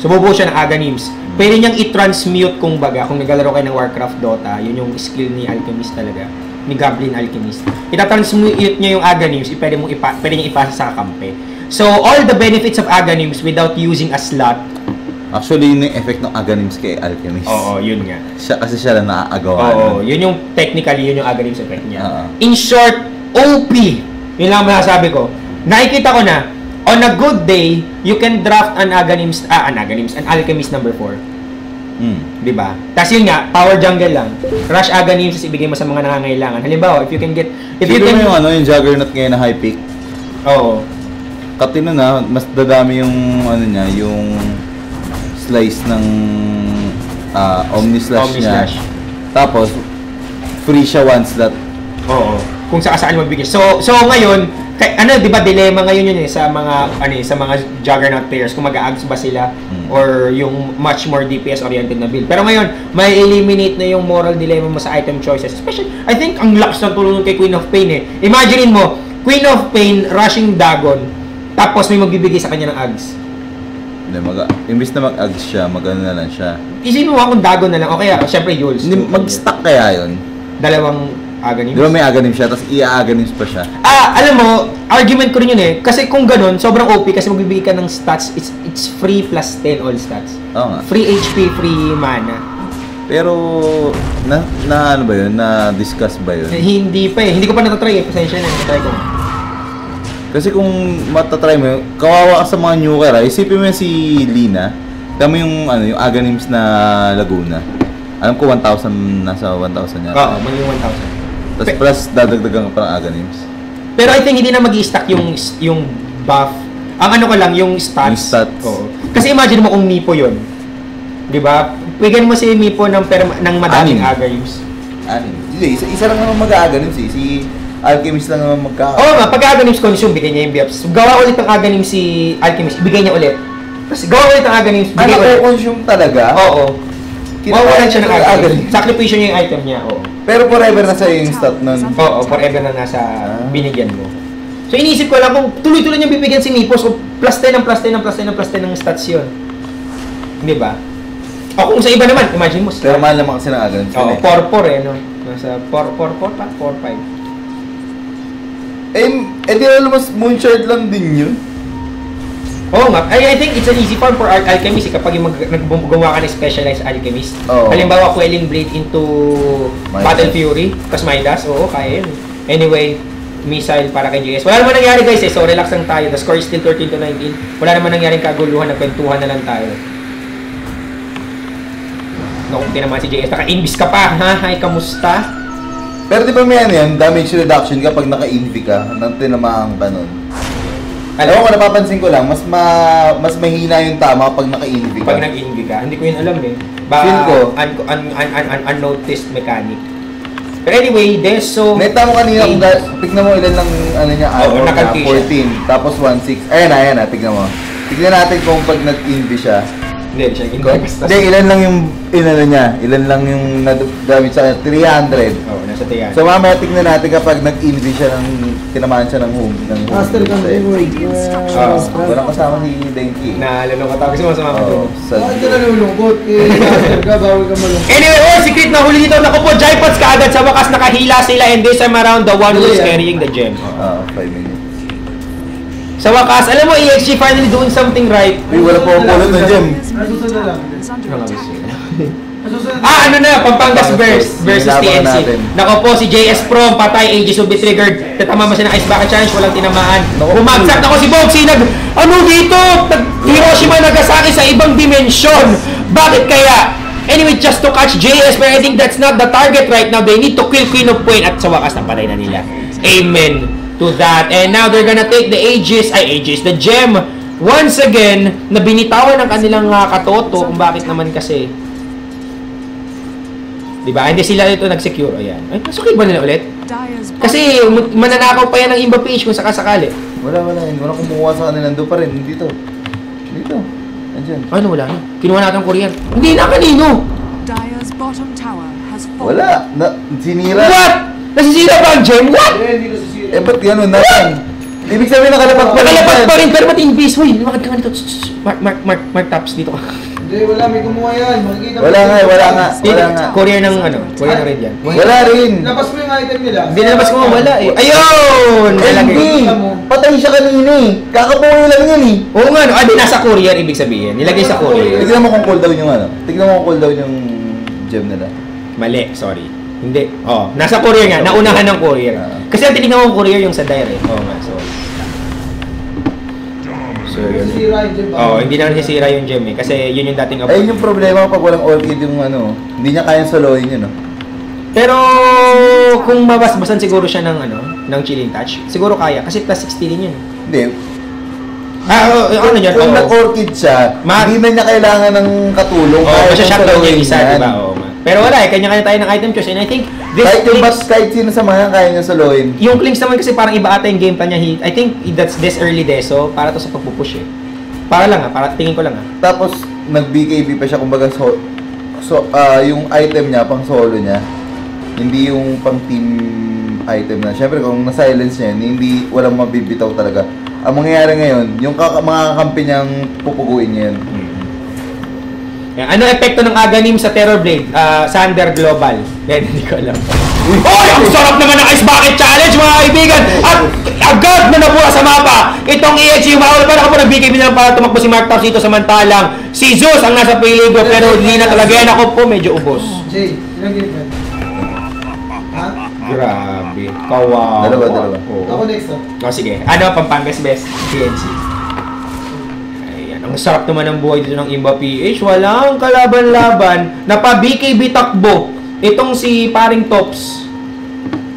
So, bubuo siya ng Aganims. Pwede niyang i-transmute kung baga, kung naglalaro kayo ng Warcraft Dota, yun yung skill ni Alchemist talaga, ni Goblin Alchemist. Ita-transmute niya yung Aganims, pwede niyang ipasa sa kampe. So, all the benefits of Aganims without using a slot. Actually, yun yung effect ng Aganims kay Alchemist. Oo, yun nga. Kasi siya lang naaagawa. Oo, yun yung technically, yun yung Aganims effect niya. Oo. In short, OP. Yun lang masasabi ko. Nakikita ko na, on a good day, you can draft an Alchemist number 4. Diba? Tapos yun nga, power jungle lang. Rush Aganims, ibigay mo sa mga nangangailangan. Halimbawa, if you can get... yung Juggernaut ngayon na high pick. Oo. Katino na, mas dadami yung niya, yung slice ng Omnislash niya. Tapos free siya one slot. Oo. Kung saan mabigay. So ngayon, di ba dilemma ngayon yun sa mga Juggernaut players kung mag-aags ba sila or yung much more DPS oriented na build. Pero ngayon, may eliminate na yung moral dilemma mo sa item choices. Especially, I think ang lakas ng tulong kay Queen of Pain eh. Imaginein mo, Queen of Pain rushing Dagon, tapos may magbibigay sa kanya ng Ags. Imbis na mag-ags siya, mag-ano na lang siya. Isipin mo kung Dagon na lang, o kaya, syempre Yules. Mag-stack kaya yun? Dalawang Aganims? Di ba may Aganims siya, tapos i-Aganims pa siya? Alam mo, argument ko rin yun eh. Kasi kung ganun, sobrang OP kasi magbibigay ka ng stats, it's free plus 10 all stats. Oo nga. Free HP, free mana. Pero, ano ba yun? Na-discuss ba yun? Hindi pa eh. Hindi ko pa natatry eh. Pasensya na, natatry ko. Kasi kung matatry mo, kawawa ka sa mga nuker, isipin mo si Lina, kami yung Aganims na Laguna. Alam ko 1,000, nasa 1,000 yata. Oo, maging 1,000. Tapos plus dadagdagan ka pa ng Aganims. Pero I think hindi na mag-i-stack yung buff. Ang ano ko lang, yung stats. Yung stats. Oo. Kasi imagine mo kung Mipo yun. Diba? Bigyan mo si Mipo ng madaming Aganims. Hindi, isa lang naman mag-Aganims eh. Si Alchemist lang naman Oo nga, pag Aganims consume, bigyan niya yung buffs. Gawa ulit ng Aganims si Alchemist, ibigay niya ulit. Tapos gawa ulit ng Aganims, bigay ulit. consume talaga? Oo. Mawawalan siya ng Aganims. Sakripisyo niya yung item niya, oo. Pero forever na sa'yo yung stat nun. Oo, forever na nasa binigyan mo. So iniisip ko lang kung tuloy-tuloy niyang bibigyan si Mipo, so plus 10 ng plus 10 ng plus 10 ng plus 10 ng stats yun. Hindi ba? O kung sa iba naman, imagine mo. Pero mahal naman kasi ng Aganims. Oo, 4-4 eh, no? Nasa 4-4 pa, 4-5. Di almost moonshard lang din yun. Oo nga. I think it's an easy farm for alchemist kapag yung naggumawa ka ng specialized alchemist. Oo. Halimbawa, Quelling Blade into Midas. Battle Fury, tapos Midas. Oo, kaya yun. Anyway, missile para kay JS. Wala naman nangyari guys eh, so relax lang tayo. The score is still 13-19. Wala naman nangyaring kaguluhan, nagkwentuhan na lang tayo. Naku, naman si JS. Naka-invis ka pa, ha? Hi, kamusta? Pero di ba may yan, damage reduction kapag naka-invi ka, nang tinamahan ka nun. Alam ko, napapansin ko lang, mas mahina yung tama kapag naka-invi ka. Pag nag-invi ka, hindi ko yun alam eh. Feel ko. Unnoticed mechanic. But anyway, there's so... Neta mo kanina, tignan mo ilan lang niya, armor na 14, tapos 1-6. Ayan na, tignan mo. Tignan natin kung pag nag-invi siya. Hindi, siya Hindi, ilan lang yung ilan lang yung nadamage sa 300. Oo, nasa tiyan. So mamaya tignan natin kapag nag-invi siya tinamaan siya ng home. Master ka na Walang kasama si Denki. Nalalo ka tapos mo sa mga doon. Bakit ka nalulungkot? Master ka, bawal ka malungkot. Anyway, secret na huli dito. Naku po, Jaipods kaagad sa wakas nakahila sila and this time around the one who's carrying the gem. 5 minutes. Sa wakas, alam mo, EXG finally doing something right. Uy, wala po pulot ng gem. Nasusunod na lang. Ano na, Pampangas versus Nilaban TNC. natin. Nako po, si JS Pro, patay, Aegis will be triggered. Tatama mo siya ng Ice Bucket Challenge, walang tinamaan. Bumagsak ako si Boxy, dito? Hiroshima, Nagasaki sa ibang dimensyon. Bakit kaya? Anyway, just to catch JS, but I think that's not the target right now. They need to kill Queen of Pain at sa wakas, napatay na nila. Amen to that. And now they're gonna take the the gem once again na binitawan ng kanilang katoto kung bakit naman kasi. Diba? Hindi sila dito nag-secure. Ayan. Ay, nasukid ba nila ulit? Kasi mananakaw pa yan ng Imba PH kung sakasakali. Wala kumuha sa kanila. Nandun pa rin. Dito. Andyan. Ano, wala na. Kinuha natin Korean. Hindi na kanino. Dire's bottom tower has fallen. Wala. Sinira. What? Nasisira ba ang gem? What? Hindi ko sisira. Eh, ba't gano'n natin? Ibig sabihin nakalapat pa rin. Nakalapat yan. pa rin, pero ba't invis? Hoy, lumakad ka nga dito. Mark Taps, dito ka. Hindi, wala. May kumuha yan. Makikita mo. Wala nga, wala nga. Wala nga. Courier ng ano, courier ng red yan. Wala rin. Labas mo yung item nila. Hindi nalabas ko, wala eh. Ayun! Eh, hindi. Patay siya kanina eh. Kakabuhay lang yan eh. Oo nga, no? Di nasa courier, ibig sabihin. Nilagay sa courier. Tignan mo kung cooldown yung ano. Tignan mo kung cooldown yung gem nila. Mali, sorry. Hindi. Oh, nasa courier nga, naunahan ng courier. Kasi ang tinignan ko ang courier yung sa dire. Oo nga, sorry. So, yun. Sisira yung gem. Oh, hindi na nasisira yung gem eh. Kasi yun yung dating Ayun yung problema pag walang orchid yung ano. Hindi niya kayang soloin yun, no? Pero kung mabasbasan siguro siya ng ano, ng chilling touch, siguro kaya kasi plus 60 din yun. Hindi. Ano yun? Kung Oo. nag-orchid siya, hindi na niya kailangan ng katulong. Oo, kasi niyang shutdown soloin yung isa, yan. di ba? Oo. Pero wala eh, kanya-kanya tayo ng item choice and I think this Kahit yung Clinks- kahit sino sa mga kaya niya soloin. yung Clinks naman kasi parang iba ata yung game plan niya. I think that's this early deso para to sa pagpupush eh. Para lang para tingin ko lang Tapos nag-BKB pa siya kumbaga yung item niya pang solo niya. Hindi yung pang team item na. Syempre kung na-silence niya, hindi walang mabibitaw talaga. Ang mangyayari ngayon, yung mga kakampi niyang pupuguin niya yun. Ano epekto ng Aghanim sa Terror Blade? Sander Global. Yan, hindi ko alam. Hoy! Ang sarap naman ng Ice Bucket Challenge, mga kaibigan! At agad na nabura sa mapa! Itong EXG, maula pa na ako nag-BKB na lang para tumakbo si Mark Taps dito samantalang si Zeus ang nasa peligro pero hindi na talaga yan. Ako po medyo ubos. Jay, ilang game yan? Ha? Grabe. Kawawa. Dalawa. Oo. Ako next ah. O sige. Ano Pampangas Best? PNC. Ayan. Ang sarap naman ng buhay dito ng Imba PH. Walang kalaban-laban. Napa-BKB takbo. Itong si paring Tops.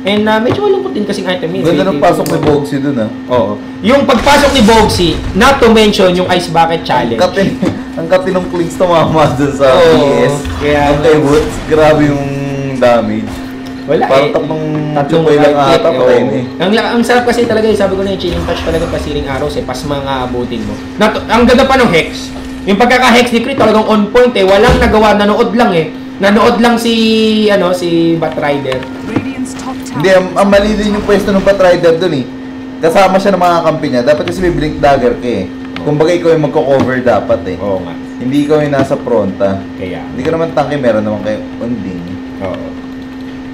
And medyo malungkot din kasing item yun. Ganda ng pasok ni Bogsy dun ah. Oo. Yung pagpasok ni Bogsy, not to mention yung Ice Bucket Challenge. Ang kati ng clinks tumama dun sa Oo, PS. kaya- Ang Boots, grabe yung damage. Wala Parang eh. tatlong way lang right ata, click, patay oo. na eh. Ang sarap kasi talaga, sabi ko na yung chilling touch talaga pasiring arrows eh, pas mga abutin mo. Ang ganda pa ng Hex. Yung pagkaka-Hex ni Crit talagang on point eh, walang nagawa, nanood lang eh. Nanood lang si Batrider. Radiant's top tower. Hindi, ang mali din yung pwesto ng Batrider dun eh. Kasama siya ng mga kampi niya. Dapat kasi may blink dagger ka eh. Kumbaga ikaw yung magko-cover dapat eh. Oo nga. Hindi ikaw yung nasa fronta. Kaya. Hindi ka naman tanke, meron naman kayo unding. Oo.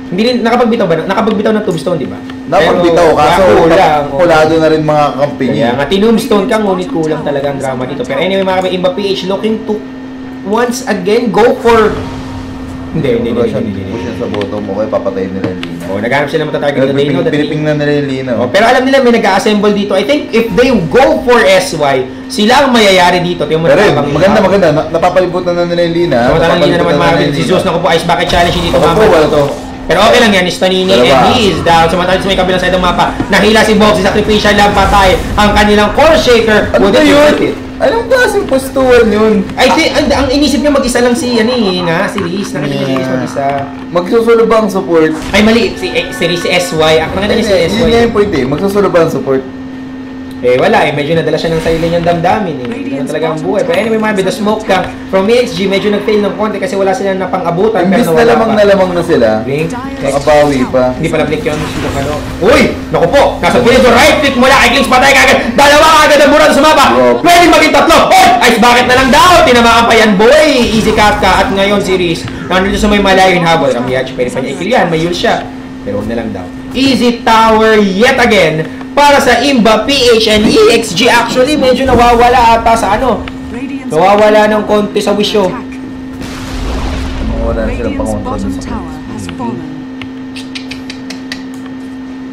Hindi rin nakapagbitaw ba? Nakapagbitaw ng tombstone, di ba? Napagbitaw kaso kulang. kulado na rin mga kampi Kaya niya. nga, tombstone ka, ngunit kulang talaga ang drama dito. Pero anyway, mga kami, Imba PH looking to once again go for... Hindi. Push yan sa bottom mo, kaya papatayin nila yung lina. Oh, naghanap sila matatarget na Dino. Piniping na nila yung lina. Oh, pero alam nila may nag-assemble dito. I think if they go for SY, sila ang mayayari dito. Tingnan mo Pero tabang maganda. Napapalibutan na nila yung lina. So, talagang hindi na naman Napapalibutan mga si Zeus na ko po Ice Bucket Challenge dito Ako po, mapa wala to. Pero okay lang yan, ni Stanini Dalawa. and he is down. Sumantalit sa may kabilang side ng mapa. Nahila si Boxy, sacrificial lang patay. Ang kanilang core shaker. Ano would ba it yun? be worth it? Anong klaseng postuhan yun? I think, ang inisip niya mag-isa lang si si Riz. Nakita niya si Riz mag-isa. Magsusulo ba ang support? Ay, mali. Si Riz si SY. Ang nakita niya si Yun nga SY. yung point eh. Magsusulo ba ang support? Eh, wala eh. Medyo nadala siya ng sarili niyang damdamin eh. Ganun talaga ang buhay. Pero anyway, mga the smoke ka from EXG, medyo nag-fail ng konti kasi wala silang napang-abutan. Imbis na lamang na sila, Blink. makabawi pa. Hindi pala blink yun. Sino ka no? Uy! Naku po! Nasa pilit yung right click mula kay Kings patay kagad. Dalawa kagad ang mura sa mapa. Pwede maging tatlo. Oh! Ice bucket na lang daw. Tinamaan pa yan, boy. Easy cut ka. At ngayon si Riz, nandito sa may malayo yung habol. Ang Miyachi, pwede pa niya i-kill yan. May use siya. Pero huwag na lang daw. Easy tower yet again para sa Imba, PH, and EXG. Actually, medyo nawawala ata sa ano. Radiant's Nawawala ng konti sa wisyo. attack. Wala na silang Radiant's pangontrol bottom sa tower has fallen.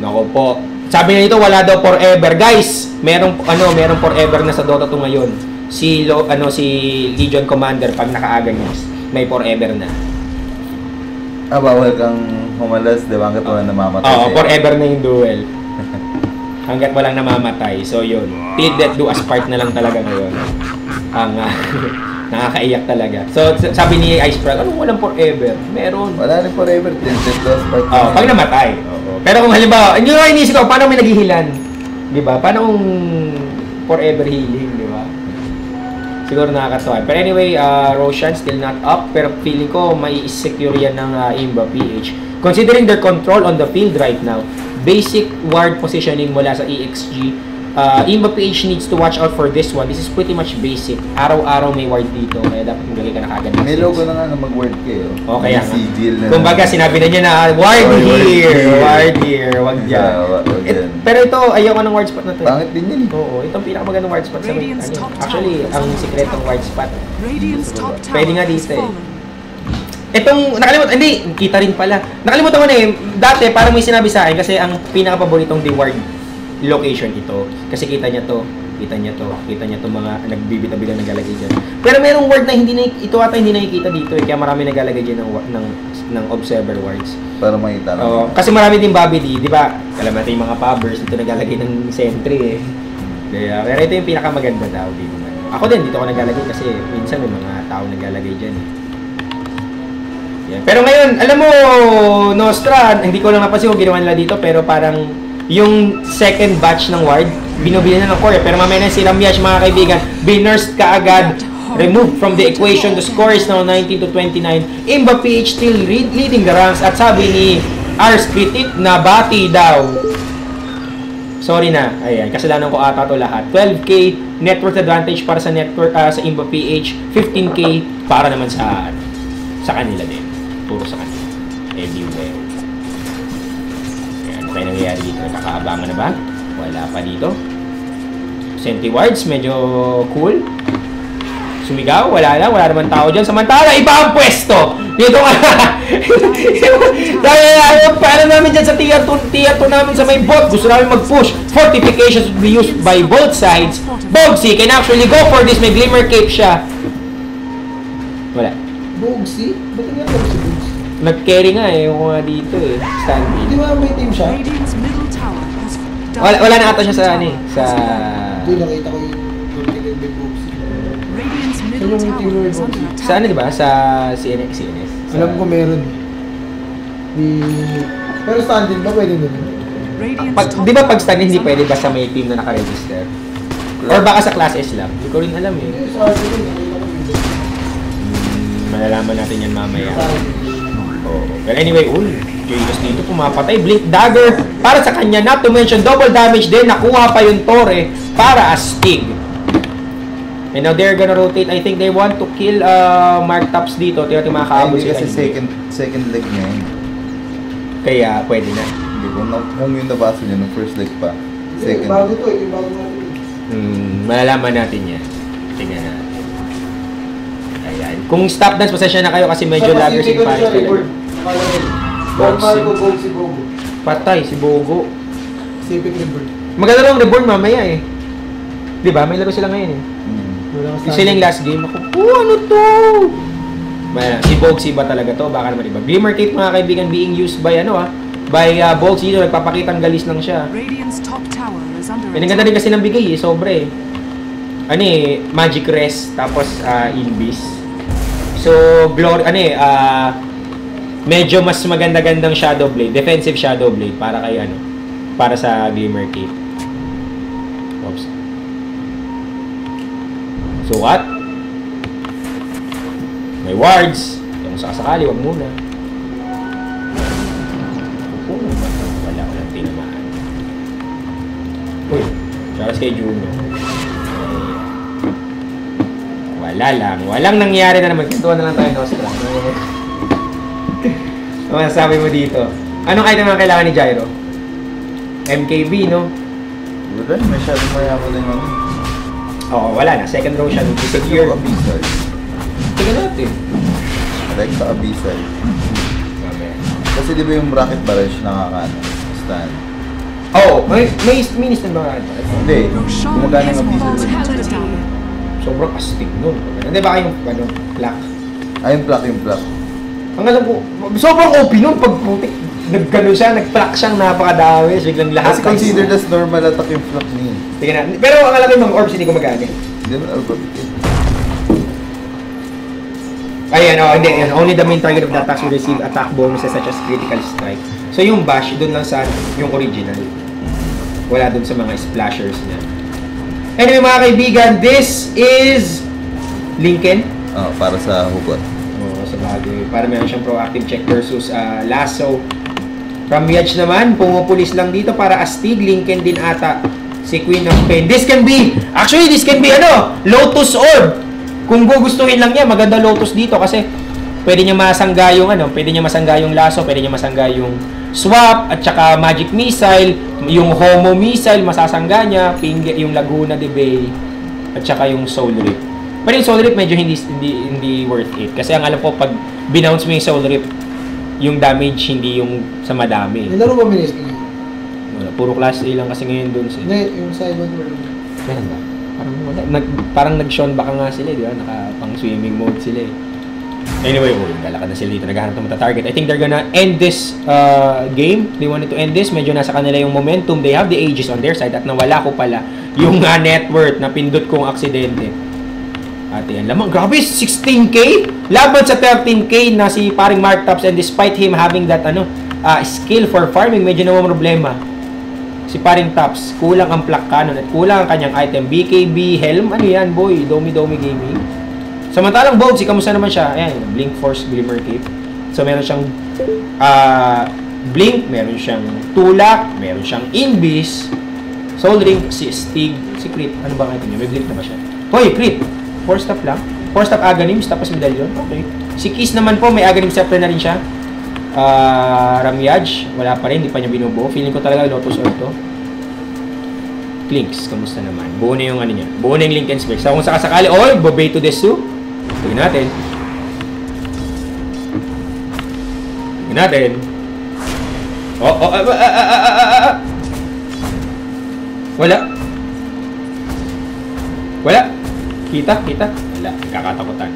Nako po. Sabi nga dito wala daw forever. Guys, merong forever na sa Dota 2 ngayon. Si Legion Commander pag nakaaga niya, may forever na. Bawal kang humalas, di ba? Hanggat wala namamatay Oo, sa'yo. forever na yung duel. Hanggat walang namamatay. So yun, till death do us part na lang talaga ngayon. Ang nakakaiyak talaga. So sabi ni Ice Frog, anong walang forever? Meron. Wala rin forever. Tinted lost part. Pag namatay. Oo. Pero kung halimbawa, hindi ko inisip ko, paano may naghihilan? Di ba? Paano kung forever healing, di ba? Siguro nakakatawa. Pero anyway, Roshan still not up. Pero feeling ko may secure yan ng Imba PH. Considering their control on the field right now, basic ward positioning mula sa EXG, Imba PH needs to watch out for this one. This is pretty much basic. Araw-araw may ward dito. Kaya dapat maglagay ka na kagad. May logo na nga na mag-word kayo. Okay yan. Sigil na. Kumbaga, sinabi na niya na, ward here! Ward here! Wag dyan. Pero ito, ayoko ng ward spot na to. Pangit din yan eh. Oo, itong pinakamagandang ward spot sa may, actually, ang sikretong ward spot. Radiant's top Pwede tower nga has dito eh. fallen. Itong, nakalimutan, hindi, kita rin pala. Nakalimutan ko na eh, dati parang may sinabi sa akin kasi ang pinakapaboritong reward location ito. Kasi kita niya to mga nagbibitabilang naglalagay dyan. Pero merong ward na ito ata hindi nakikita dito eh, kaya marami naglalagay dyan ng observer wards. Para makita lang. Oo, kasi marami din Bobby D, di ba? Alam natin yung mga pobbers, dito naglalagay ng sentry eh. Pero ito yung pinakamaganda daw dito. Ako din, dito ako naglalagay kasi minsan may mga tao naglalagay dyan eh. Yan. Pero ngayon, alam mo, Nostra, hindi ko lang napansin kung ginawa nila dito, pero parang yung second batch ng ward, binubilan na ng core. Pero mamaya na si Ramyash, mga kaibigan, binursed ka agad, removed from the equation. The score is now 19-29. Imba PH still leading the ranks. At sabi ni Ars Critic na bati daw. Sorry na. Ayan, kasalanan ko ata to lahat. 12K network advantage para sa network sa Imba PH. 15K para naman sa kanila din. Puro sa kanila. Everywhere. Ayan, ano tayo nangyayari dito? Nakakaabangan na ba? Wala pa dito. Sentry wards, medyo cool. Sumigaw, wala naman tao dyan. Samantala, iba ang pwesto! Dito nga! Paano namin dyan sa tier 2 namin sa may bot? Gusto namin mag-push. Fortifications will be used by both sides. Bogsy can actually go for this. May glimmer cape siya. Wala. Bogsy? Ba't nga Bogsy? Nag-carry nga eh, yung mga dito eh. Stanley. Hindi ba may team siya? Radiant's middle tower has Wala na ata siya sa ano eh. Sa... Doon nakita ko yung tulting ng Bogsy. Radiant's middle tower is under attack. Sa ano diba? Sa CNS. Alam ko meron. Pero stand-in ba pwede din? Radiant's Di ba pag stand hindi pwede basta may team na naka-register? Or baka sa class S lang? Hindi ko rin alam eh. Hindi, sa RCB, nakita ko yun. Malalaman natin yan mamaya. Oh. Well anyway, Jairus dito pumapatay. Blink Dagger para sa kanya. Not to mention double damage din. Nakuha pa yung Torre para Astig. And now they're gonna rotate. I think they want to kill Mark Tops dito. Tira mga kaabot Hindi sila. kasi second leg niya yun. Kaya pwede na. Hindi ko kung yung nabasa niya ng first leg pa. Hindi, Second. bago to eh. Bago natin. Malalaman natin yan. Tingnan natin. Ayan. Kung stop dance possession na kayo kasi medyo laggers in Paris. Bogsy Bogo. Patay si Bogo. Siping Reborn. Maganda lang reborn mamaya eh. Di ba? May laro sila ngayon eh. Wala ka Yung sila yung last game. Ako, ano to? Si Bogsy ba talaga to? Baka naman iba. Glimmer Cape mga kaibigan being used by by Bogsy dito. Nagpapakitang galis lang siya. Radiant's top tower is under Ang ganda rin kasi ng bigay eh. Sobre eh. Magic Rest. Tapos Invis. So, medyo mas maganda-gandang Shadow Blade. Defensive Shadow Blade. Para kay para sa Glimmer Cape. Oops. So what? May wards. Kung sakasakali, wag muna. Wala ko lang tinamaan. Uy, Charles kay Juno. Wala lang. Walang nangyari na naman. Kantuan na lang tayo, Nostra. Ano masasabi mo dito? Anong item ang kailangan ni Gyro? MKB, no? Wala, masyadong mayaman na yung Oo, wala na. Second row siya. Secure. Abyssal. Tingnan natin. Like sa Abyssal. Mamaya. Kasi di ba yung bracket barrage stand? Oo, may stand ba nga? Hindi, gumagana yung Abyssal. Fatality. Sobrang astig nun. Hindi ba kayong black? Yung plak. Ang alam ko, sobrang OP nun pag putik. Nagkano siya, nag-plack siyang napakadami. Biglang lahat. Kasi considered as normal attack yung flak niya. Tingnan natin. Pero ang alam ko yung mga orbs hindi gumagana. Hindi naman alphabet. Ayan, hindi. Only the main target of the attacks will receive attack bonuses such as critical strike. So yung bash, dun lang sa yung original. Wala dun sa mga splashers niya. Anyway mga kaibigan, this is Lincoln. Para sa hugot. Oo, sa bagay. Para meron siyang proactive check versus Lasso. Ramyaj naman, pumupulis lang dito para astig. Lincoln din ata si Queen of Pain. This can be Lotus Orb. Kung gugustuhin lang niya, maganda Lotus dito kasi pwede niya masangga yung pwede niya masangga yung Lasso, pwede niya masangga yung Swap at saka Magic Missile, yung Homo Missile masasangga niya, yung Laguna de Bay at saka yung Soul Rip. Pero yung Soul Rip medyo hindi worth it kasi ang alam ko pag binounce mo yung Soul Rip, yung damage hindi yung sa madami. Nilaro ba minis niya? Wala, puro class A lang kasi ngayon doon sila. Hindi, yung sa ibang world. Meron ba? Parang wala. Parang nag-Sean baka nga sila, di ba? Naka-pang swimming mode sila eh. Anyway, galakad na sila dito. Naghahanap ng mata-target. I think they're gonna end this game. They wanted to end this. Medyo nasa kanila yung momentum. They have the Aegis on their side at nawala ko pala yung net worth na pindot kong aksidente. At yan lamang. Grabe, 16k? Laban sa 13k na si paring Mark Tops and despite him having that skill for farming, medyo naman problema. Si paring Tops, kulang ang Black Cannon at kulang ang kanyang item. BKB, Helm, ano yan boy? Domi Gaming. Samantalang Bogsy, kamusta naman siya? Ayan, Blink Force Glimmer Cape. So meron siyang Blink, meron siyang Tulak, meron siyang Invis, Soul Ring, si Stig, si Crit. Ano ba ang item niya? May Blink na ba siya? Hoy, Crit! 4-stop lang. 4-stop Aghanims, tapos Medallion. Okay. Si Kiss naman po, may Aghanim Scepter na rin siya. Ramyaj, wala pa rin, hindi pa niya binubuo. Feeling ko talaga Lotus Orb to. Clinks, kamusta naman? Buo na yung niya. Buo na yung Lincoln Specs. So kung sakasakali, Bobay to Desu. Tingnan natin. Tingnan natin. Wala. Kita. Wala. Kakatakutan.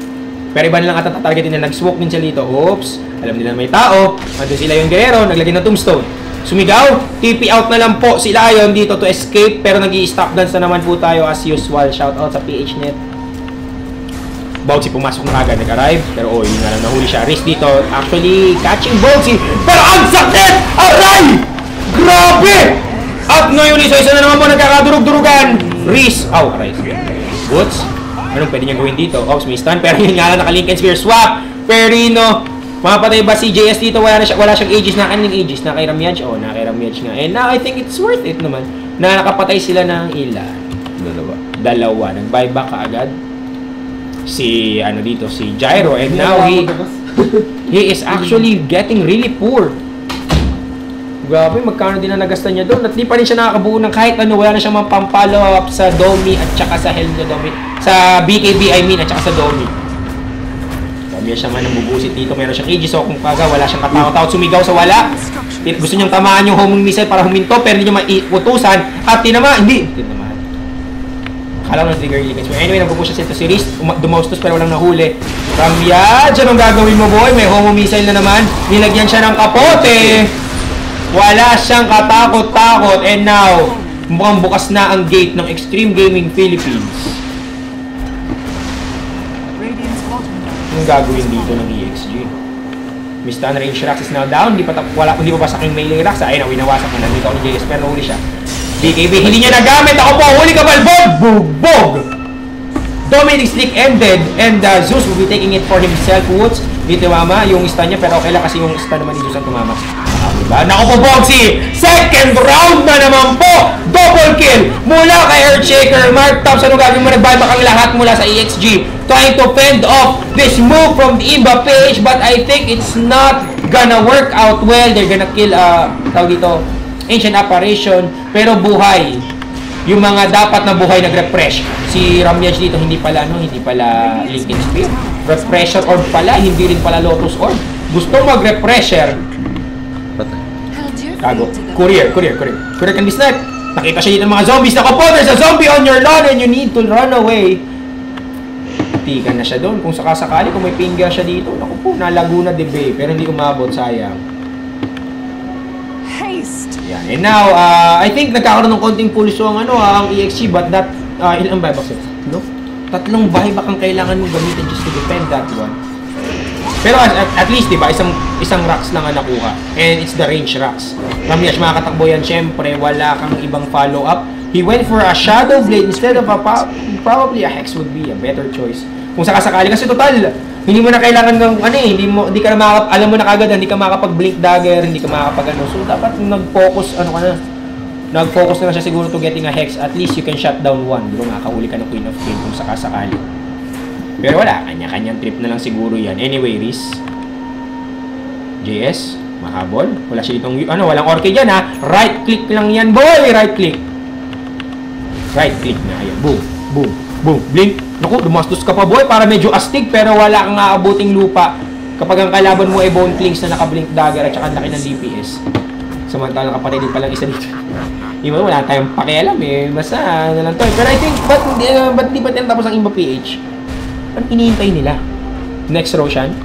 Pero iba nilang targetin na nag-swoop din siya dito. Oops. Alam nila may tao. Andun sila yung Guerrero. Naglagay ng tombstone. Sumigaw. TP out na lang po si Lion dito to escape. Pero nag-i-stop dance na naman po tayo as usual. Shout out sa PHNet. Bogsy pumasok na agad. Nag-arrive. Pero yun nga lang. Nahuli siya. Risk dito. Actually, catching Bogsy. Pero ang sakit! Aray! Grabe! At ngayon isa na naman po nagkakadurug-durugan. Risk. Aray. Boots. Anong pwede niya gawin dito? May stun. Pero yun nga lang, naka-Lincoln Spear. Swap! Perino! Mapatay ba si JS dito? Wala siyang Aegis. Na kaning Aegis? Na kay Ramyaj? Na kay Ramyaj nga. And now, I think it's worth it naman. Na nakapatay sila ng ilan? Dalawa. Nag-buyback ka agad. Si Gyro. And now, he is actually getting really poor. Grabe, magkano din na nagasta niya doon. At di pa rin siya nakakabuo ng kahit ano. Wala na siyang mga pang-follow up sa Domi at saka sa Helm na Domi. Sa BKB, at saka sa Domi. Grabe siya man ang bubusit dito. Meron siyang Aegis. So kung wala siyang katakot-takot. Sumigaw sa wala. Gusto niyang tamaan yung homing missile para huminto. Pero hindi niya maiutusan. At hindi tinamaan. Kala ko na-trigger yung Lincoln. Anyway, nagpupush siya sa series. Dumaustos pero walang nahuli. Ramyaj, anong gagawin mo boy? May homing missile na naman. Nilagyan siya ng kapote. Wala siyang katakot-takot and now, mukhang bukas na ang gate ng Extreme Gaming Philippines. Anong gagawin dito ng EXG? Mr. Range Rax is now down. Hindi pa basak yung mailing Rax. Ayun, winawasak na. Nandito ako ni JS pero nahuli siya. BKB, hindi niya nagamit. Ako po, huli ka balbog! Bugbog! Dominic Slick ended and Zeus will be taking it for himself. Woods, dito mama yung stun niya pero okay lang kasi yung stun naman ni Zeus ang tumama. Diba? Naku po Bogsy! Second round na naman po! Double kill mula kay Earthshaker. Mark Tops, anong gagawin mo? Nagbayback ang lahat mula sa EXG. Trying to fend off this move from the Imba page but I think it's not gonna work out well. They're gonna kill, tawag dito, Ancient Apparition. Pero buhay. Yung mga dapat na buhay nag-refresh. Si Ramyaj dito hindi pala Lincoln Spear. Refresher orb pala, hindi rin pala Lotus Orb. Gusto mag-refresher. Kago. Courier can be sniped. Nakita siya dito ng mga zombies. Naku po, there's a zombie on your lawn and you need to run away. Tikan na siya doon. Kung sakasakali, kung may finger siya dito. Naku po, na Laguna de Bay. Pero hindi umabot, sayang. Yan. And now, I think nagkakaroon ng konting pulso ang EXG but that, ilang buyback sila? No? 3 buyback ang kailangan mong gamitin just to defend that one. Pero at least, diba, isang rocks lang ang nakuha. And it's the range rocks. Ramyaj, makakatakbo yan, syempre, wala kang ibang follow-up. He went for a Shadow Blade instead of probably a Hex would be a better choice. Kung sakasakali, kasi total, hindi mo na kailangan ng ano eh, hindi ka na alam mo na kagad, hindi ka makakapag-blink dagger, hindi ka makakapag ano. So dapat nag-focus na siya siguro to getting a hex. At least you can shut down one. Di ba, makakahuli ka ng Queen of Pain kung sakasakali. Pero wala, kanya-kanyang trip na lang siguro yan. Anyway, Riz, JS, mahabol. Wala siya itong, walang orchid yan ha. Right click lang yan, boy! Right click. Right click na, ayan. Boom, boom, boom. Blink. Naku, dumastos ka pa, boy. Para medyo astig, pero wala kang aabuting lupa. Kapag ang kalaban mo ay Bone Clings na naka-blink dagger at saka laki ng DPS. Samantalang kapatid din palang isa dito. Diba, wala tayong pakialam eh. Basta, lang to. Pero I think, ba't di ba tapos ang Imba PH? Ano iniintay nila? Next Roshan?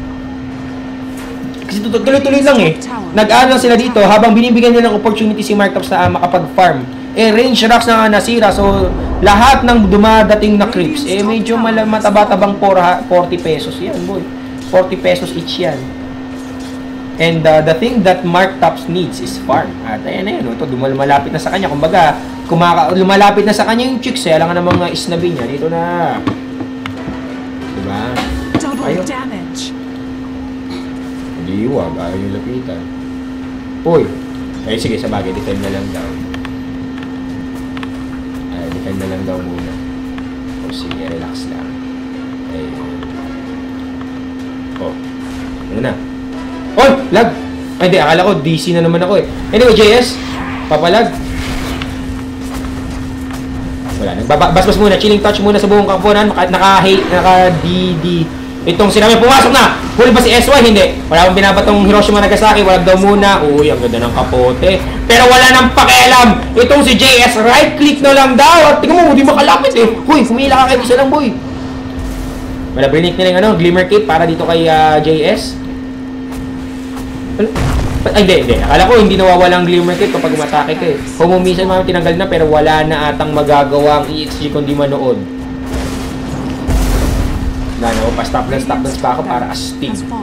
Kasi tuloy-tuloy lang eh. Nag-ano sila dito, habang binibigyan nila ng opportunity si Marktops na makapag-farm. Eh, range rocks na nasira. So, lahat ng dumadating na creeps, eh, medyo mataba-tabang 40 pesos yan, boy. 40 pesos each yan. And the thing that Marktops needs is farm. At ayan na yun, ito, lumalapit na sa kanya. Kumbaga, lumalapit na sa kanya yung chicks eh. Alam nga ng mga isnabi niya, dito na. Diba? Double damage. Hindi huwag, ayaw yung lapitan. Uy! Ay, sige, sa bagay, defend na lang daw. Ay, defend na lang daw muna. O sige, relax lang. Ayun. Oh, muna. Oh, lag! Ay, hindi, akala ko, DC na naman ako eh. Anyway, JS, papalag. Wala, nagbabasbas muna, chilling touch muna sa buong kapunan, naka-DD. Itong sinabi, pumasok na! Huli ba si SY? Hindi. Wala akong binabatong Hiroshima Nagasaki, walag daw muna. Uy, ang ganda ng kapote. Pero wala nang pakialam. Itong si JS, right-click na lang daw. At tingnan mo, hindi makalapit eh. Huy, pumila ka kayo isa lang, boy. Wala, brinik nila yung Glimmer Cape para dito kay JS. Ay, hindi. Akala ko hindi nawawalang Glimmer Cape kapag umatake ka eh. Kumumisan mga tinanggal na pero wala na atang magagawa ang EXG kundi manood. Gana ko, pa-stop dance pa ako para astig. Oh,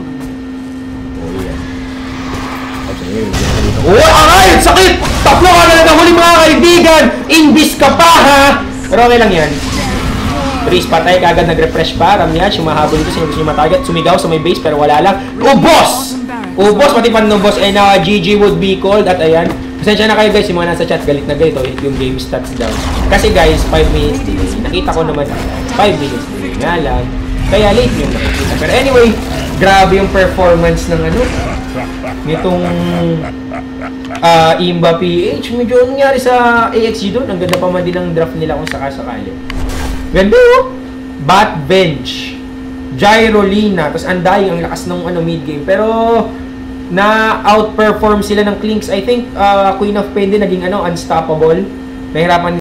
yan. Oh, aray! Sakit! Tatlo ka na nahuli mga kaibigan! Imbis ka pa, ha? Pero okay lang yan. Riz, patay ka agad, nag-refresh pa. Ramya, sumahabol dito, sino gusto nyo matarget. Sumigaw sa may base, pero wala lang. Ubos! Ubos, pati panubos. And now, GG would be called. At ayan, pasensya na kayo guys, yung mga nasa chat, galit na galit. Yung game stats down. Kasi guys, 5 minutes delay. Nakita ko naman, 5 minutes delay nga lang. Kaya late yung nakikita. Pero anyway, grabe yung performance ng nitong Imba PH. Medyo nangyari sa AXG doon. Ang ganda pa man din ang draft nila kung sakasakali. Ganda oh! Bat Bench. Gyrolina. Tapos Anday, ang lakas ng mid game. Pero na-outperform sila ng Clinks. I think Queen of Pain din naging unstoppable. Nahirapan